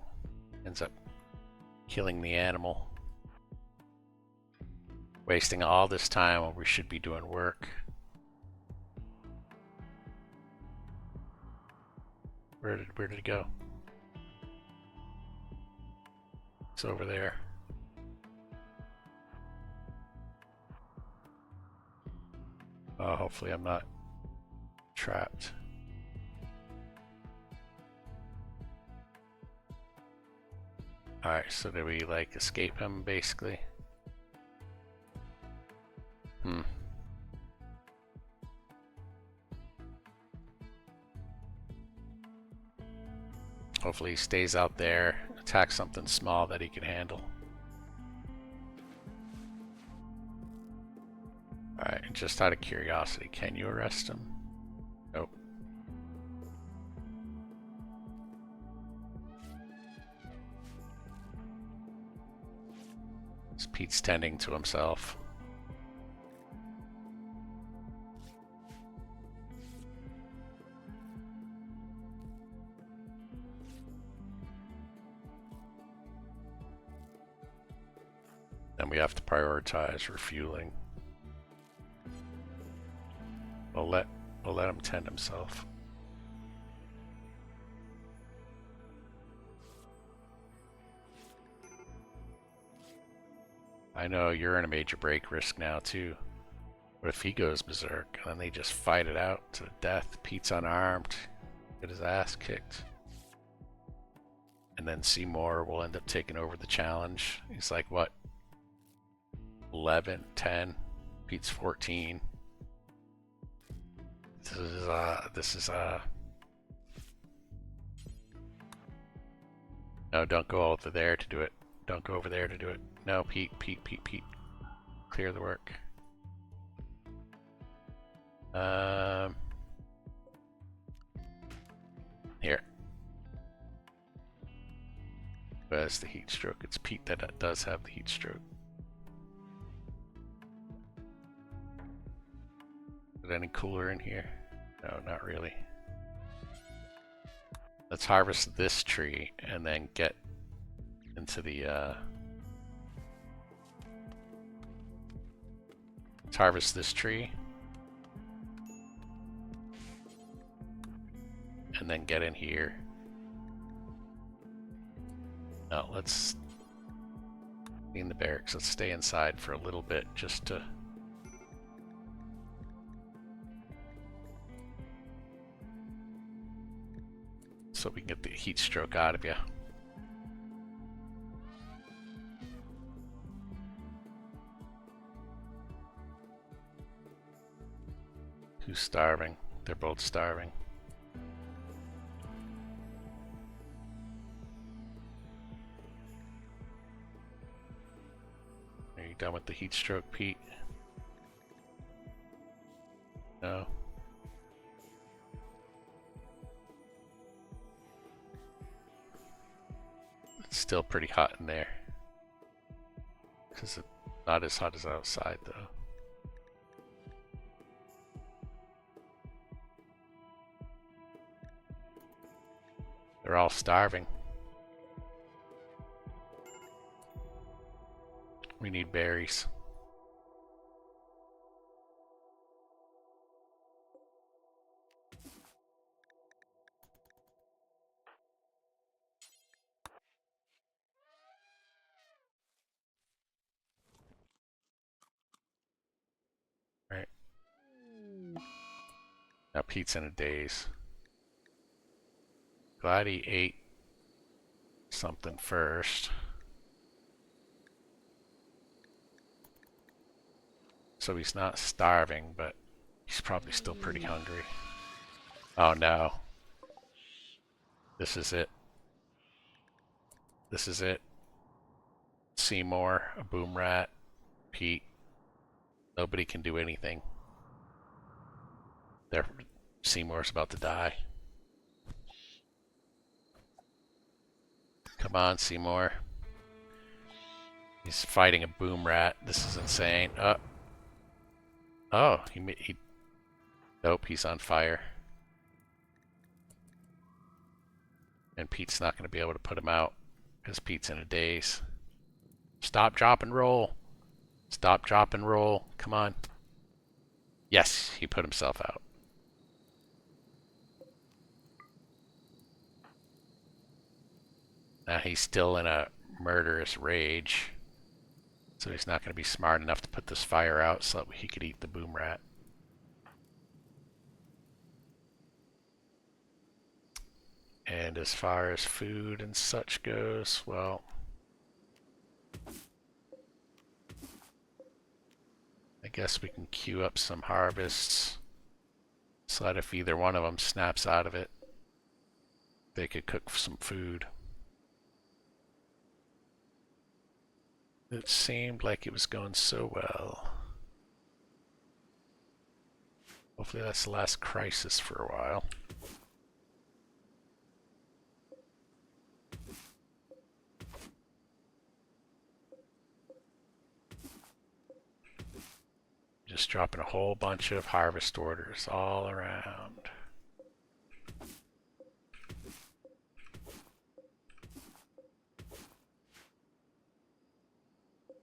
Ends up killing the animal. Wasting all this time when we should be doing work. Where did it go? It's over there. Oh, hopefully I'm not trapped. Alright, so did we like escape him basically? Hopefully he stays out there, attacks something small that he can handle. Alright, just out of curiosity, can you arrest him? Nope. Pete's tending to himself. Then we have to prioritize refueling. We'll let him tend himself. I know you're in a major break risk now too. What if he goes berserk and then they just fight it out to the death? Pete's unarmed, get his ass kicked. And then Seymour will end up taking over the challenge. He's like, what? 11, 10, Pete's 14. This is no, don't go over there to do it. Don't go over there to do it. No, Pete. Clear the work. Here. Who has the heat stroke? It's Pete that does have the heat stroke. Is it any cooler in here? No, not really. Let's harvest this tree and then get into the let's harvest this tree and then get in here. No, let's clean the barracks. Let's stay inside for a little bit just to so we can get the heat stroke out of you. Who's starving? They're both starving. Are you done with the heat stroke, Pete? No. It's still pretty hot in there. Because it's not as hot as outside, though. They're all starving. We need berries. Now Pete's in a daze. Glad he ate something first. So he's not starving, but he's probably still pretty hungry. Oh no. This is it. This is it. Seymour, a boom rat, Pete. Nobody can do anything. Seymour's about to die. Come on, Seymour. He's fighting a boom rat. This is insane. Oh, he nope, he's on fire. And Pete's not going to be able to put him out because Pete's in a daze. Stop, drop, and roll. Stop, drop, and roll. Come on. Yes, he put himself out. Now he's still in a murderous rage. So he's not going to be smart enough to put this fire out so that he could eat the boom rat. And as far as food and such goes, well, I guess we can queue up some harvests so that if either one of them snaps out of it, they could cook some food. It seemed like it was going so well. Hopefully that's the last crisis for a while. Just dropping a whole bunch of harvest orders all around.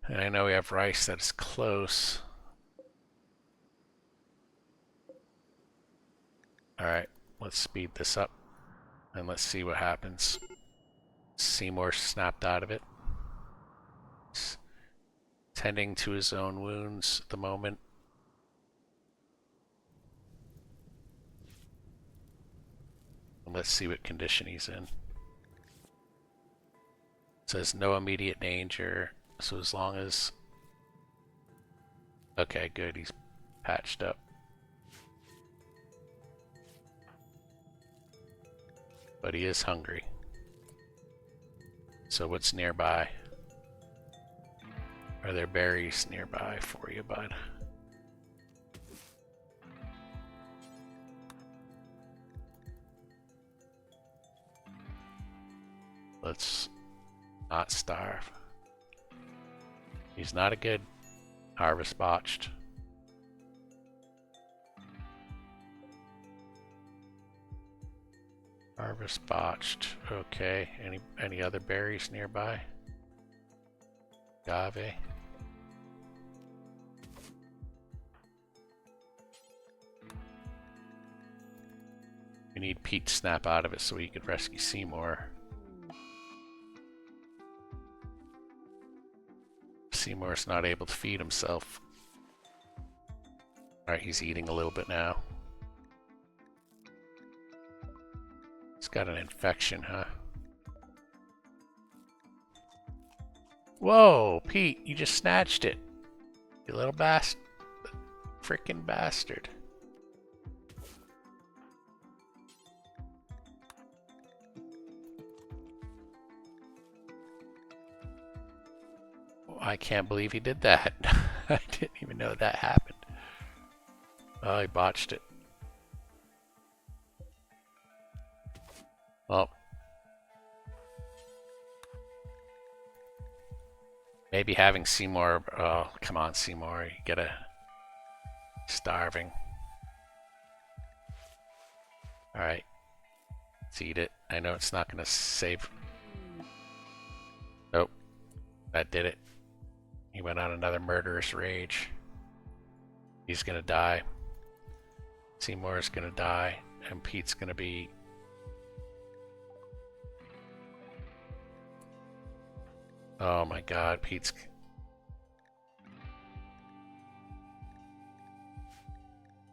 And I know we have rice that's close. Alright, let's speed this up and let's see what happens. Seymour snapped out of it. He's tending to his own wounds at the moment. And let's see what condition he's in. It says no immediate danger. So as long as... Okay, good, he's patched up. But he is hungry. So what's nearby? Are there berries nearby for you, bud? Let's not starve. He's not a good harvest botched. Harvest botched. Okay. Any other berries nearby? Agave. We need Pete to snap out of it so he could rescue Seymour. Seymour's not able to feed himself. Alright, he's eating a little bit now. He's got an infection, huh? Whoa, Pete, you just snatched it. You little bastard. Frickin' bastard. I can't believe he did that. I didn't even know that happened. Oh, he botched it. Well, maybe having Seymour... Oh, come on, Seymour. You gotta... Starving. Alright. Let's eat it. I know it's not gonna save... Nope. That did it. He went on another murderous rage. He's gonna die. Seymour's gonna die. And Pete's gonna be... Oh my god, Pete's...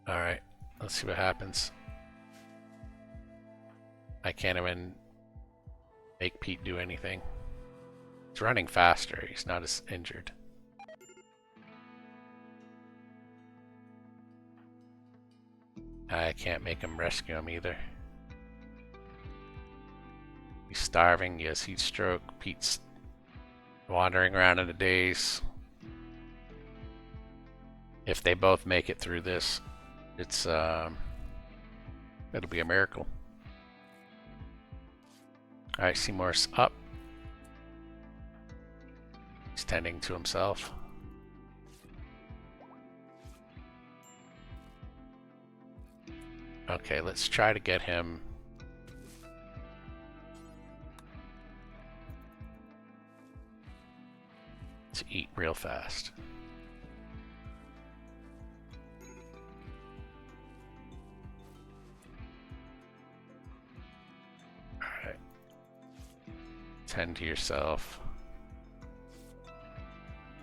Alright, Let's see what happens. I can't even make Pete do anything. He's running faster. He's not as injured. I can't make him rescue him either. He's starving. Yes, heat stroke. Pete's wandering around in a daze. If they both make it through this, it's it'll be a miracle. All right, Seymour's up. He's tending to himself. Okay, let's try to get him to eat real fast. Alright. Tend to yourself.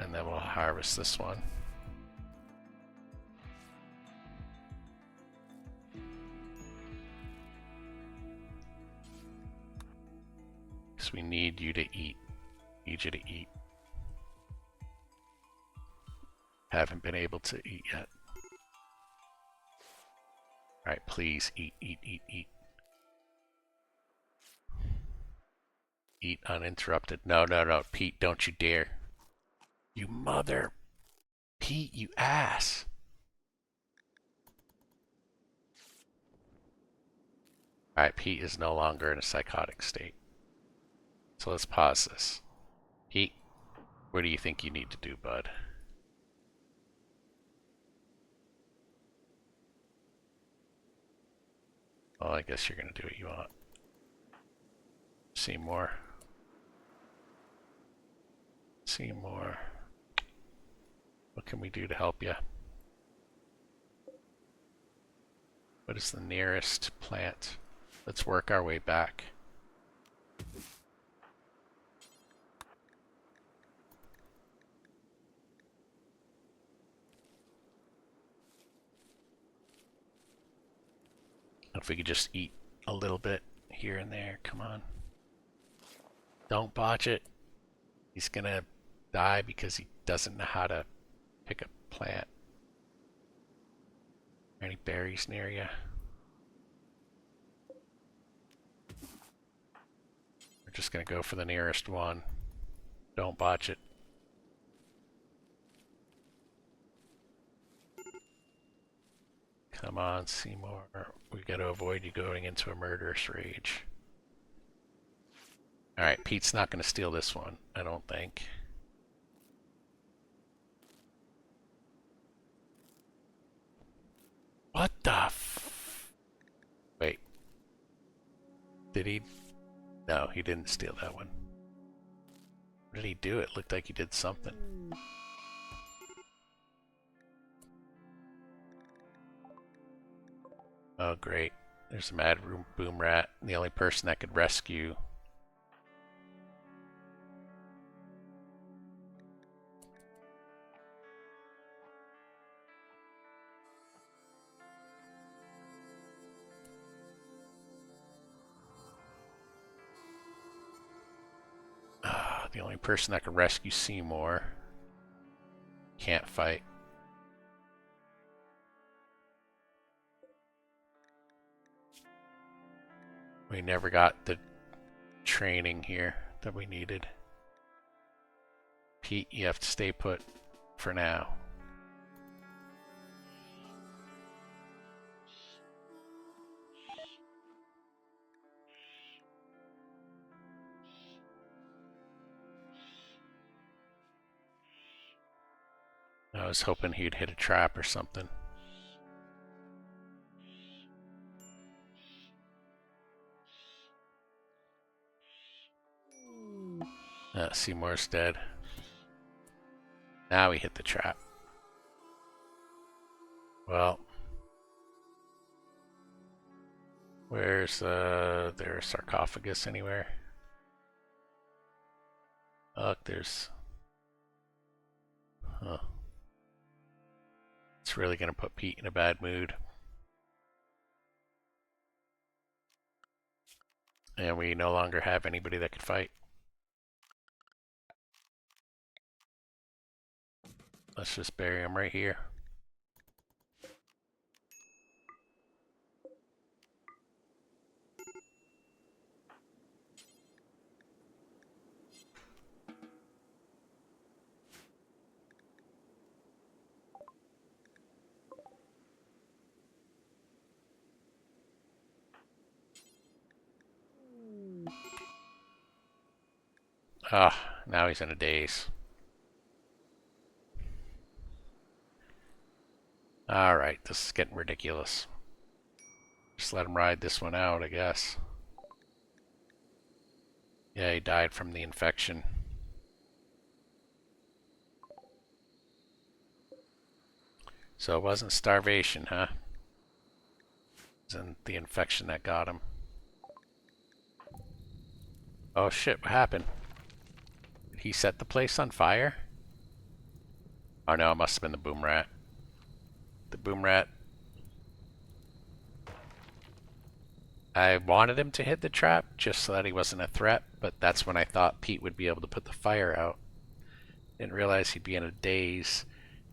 And then we'll harvest this one. Because we need you to eat. Need you to eat. Haven't been able to eat yet. Alright, please eat, eat, eat, eat. Eat uninterrupted. No, no, no. Pete, don't you dare. You mother. Pete, you ass. Alright, Pete is no longer in a psychotic state. So let's pause this. Pete, what do you think you need to do, bud? Well, I guess you're gonna do what you want. Seymour. Seymour. What can we do to help you? What is the nearest plant? Let's work our way back. If we could just eat a little bit here and there, come on. Don't botch it. He's gonna die because he doesn't know how to pick a plant. Any berries near you? We're just gonna go for the nearest one. Don't botch it. Come on, Seymour. We gotta avoid you going into a murderous rage. Alright, Pete's not gonna steal this one, I don't think. What the f... Wait. Did he... No, he didn't steal that one. What did he do? It looked like he did something. Oh great. There's a mad boom rat. The only person that could rescue... the only person that could rescue Seymour can't fight. We never got the training here that we needed. Pete, you have to stay put for now. I was hoping he'd hit a trap or something. Seymour's dead. Now we hit the trap. Well, where's there a sarcophagus anywhere? Look, there's... Huh. It's really gonna put Pete in a bad mood. And we no longer have anybody that could fight. Let's just bury him right here. Ah, now he's in a daze. Alright, this is getting ridiculous. Just let him ride this one out, I guess. Yeah, he died from the infection. So it wasn't starvation, huh? It wasn't the infection that got him. Oh shit, what happened? Did he set the place on fire? Oh no, it must have been the boom rat. The boom rat. I wanted him to hit the trap just so that he wasn't a threat, but that's when I thought Pete would be able to put the fire out. Didn't realize he'd be in a daze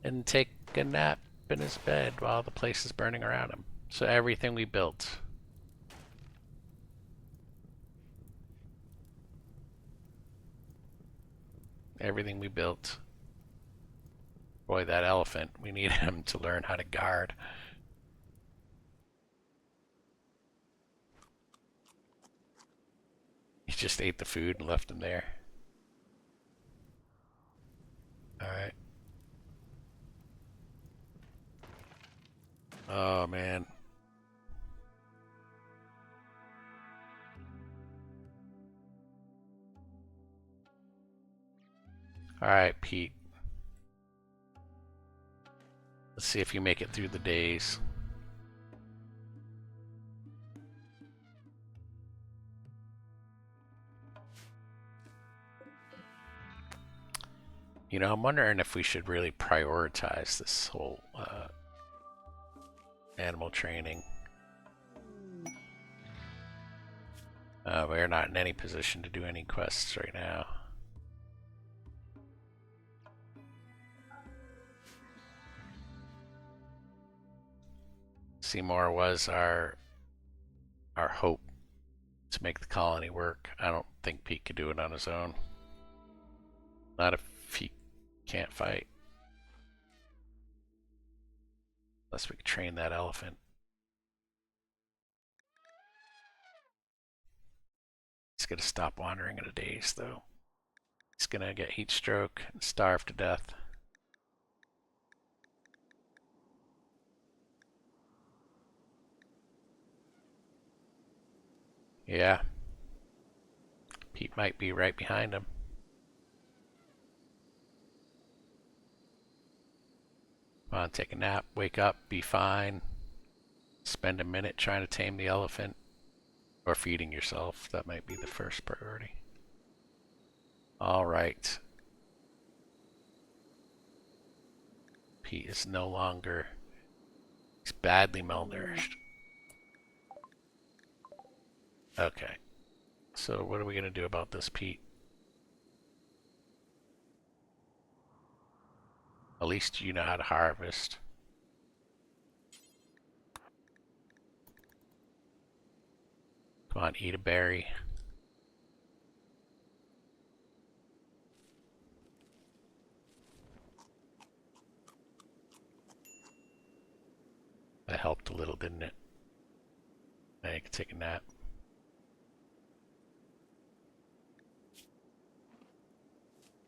and take a nap in his bed while the place is burning around him. So everything we built. Everything we built. Boy, that elephant, we need him to learn how to guard. He just ate the food and left him there. Alright. Oh man. Alright, Pete. Let's see if you make it through the days. You know, I'm wondering if we should really prioritize this whole animal training. We're not in any position to do any quests right now. Seymour was our hope to make the colony work. I don't think Pete could do it on his own. Not if he can't fight. Unless we could train that elephant. He's gonna stop wandering in a daze though. He's gonna get heat stroke and starve to death. Yeah. Pete might be right behind him. Come on, take a nap, wake up, be fine. Spend a minute trying to tame the elephant. Or feeding yourself. That might be the first priority. Alright. Pete is no longer... He's badly malnourished. Okay. So what are we going to do about this, Pete? At least you know how to harvest. Come on, eat a berry. That helped a little, didn't it? Now you can take a nap.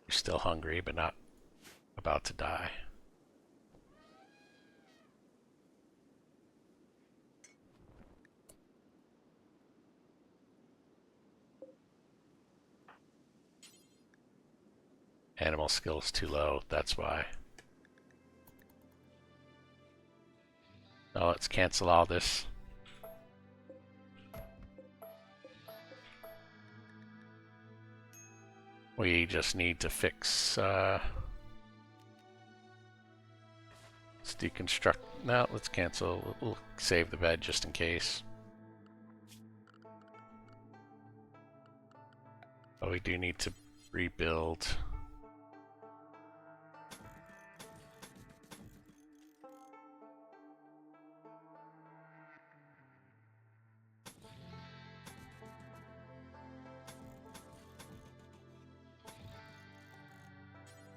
You're still hungry, but not about to die. Animal skills too low, that's why. Now let's cancel all this. We just need to fix, let's deconstruct, no, let's cancel, we'll save the bed just in case. But we do need to rebuild.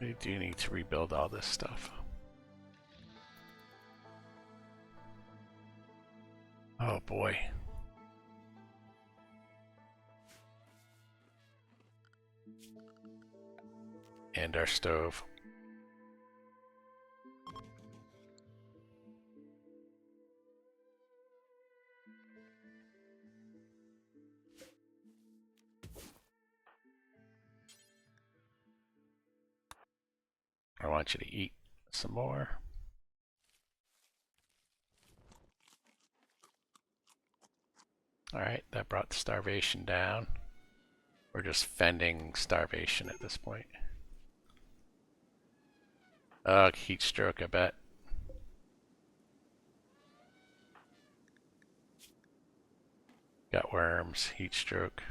We do need to rebuild all this stuff. Oh boy. And our stove. I want you to eat some more. Alright, that brought the starvation down. We're just fending starvation at this point. Heat stroke, I bet. Got worms, heat stroke.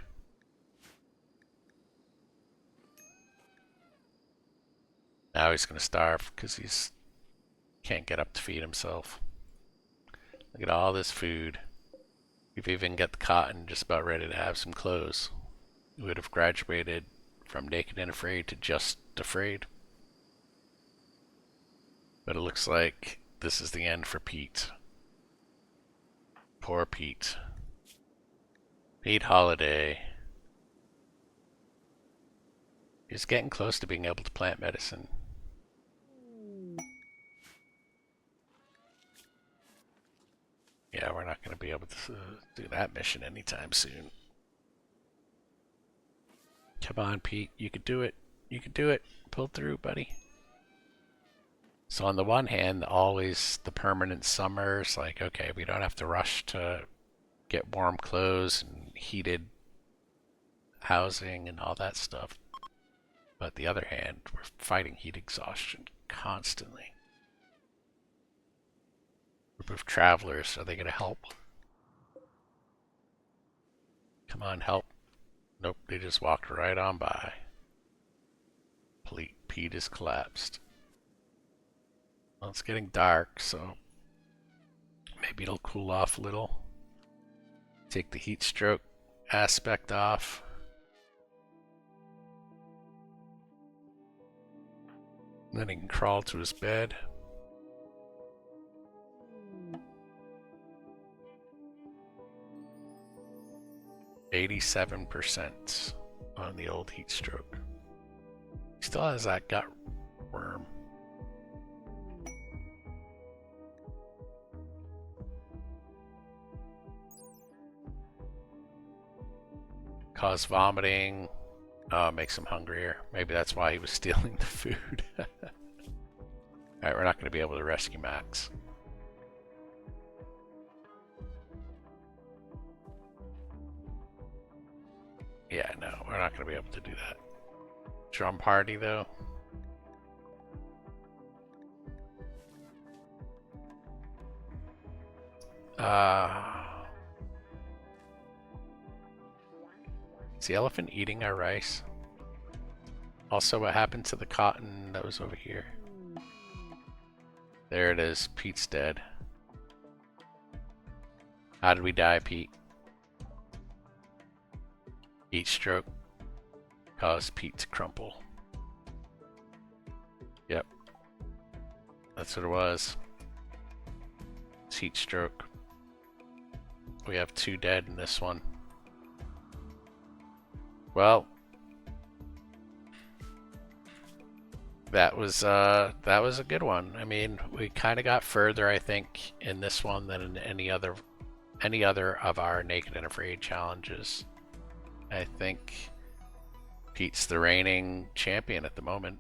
Now he's gonna starve because he's can't get up to feed himself. Look at all this food. We've even got the cotton just about ready to have some clothes. We would have graduated from naked and afraid to just afraid. But it looks like this is the end for Pete. Poor Pete. Pete Holiday. He's getting close to being able to plant medicine. Yeah, we're not going to be able to do that mission anytime soon. Come on, Pete. You could do it. You could do it. Pull through, buddy. So on the one hand, always the permanent summers, like, okay, we don't have to rush to get warm clothes and heated housing and all that stuff. But the other hand, we're fighting heat exhaustion constantly. Group of travelers, are they going to help? Come on, help. Nope, they just walked right on by. Pete is collapsed. Well, it's getting dark, so maybe it'll cool off a little. Take the heat stroke aspect off. Then he can crawl to his bed. %87 on the old heat stroke. He still has that gut worm. Cause vomiting. Makes him hungrier. Maybe that's why he was stealing the food. Alright, we're not going to be able to rescue Max. Yeah, no, we're not going to be able to do that. Drum party, though. Is the elephant eating our rice? Also, what happened to the cotton that was over here? There it is. Pete's dead. How did we die, Pete? Heat stroke caused Pete to crumple. Yep. That's what it was. It's heat stroke. We have 2 dead in this one. Well, that was a good one. I mean, we kind of got further, I think, in this one than in any other of our Naked and Afraid challenges. I think Pete's the reigning champion at the moment.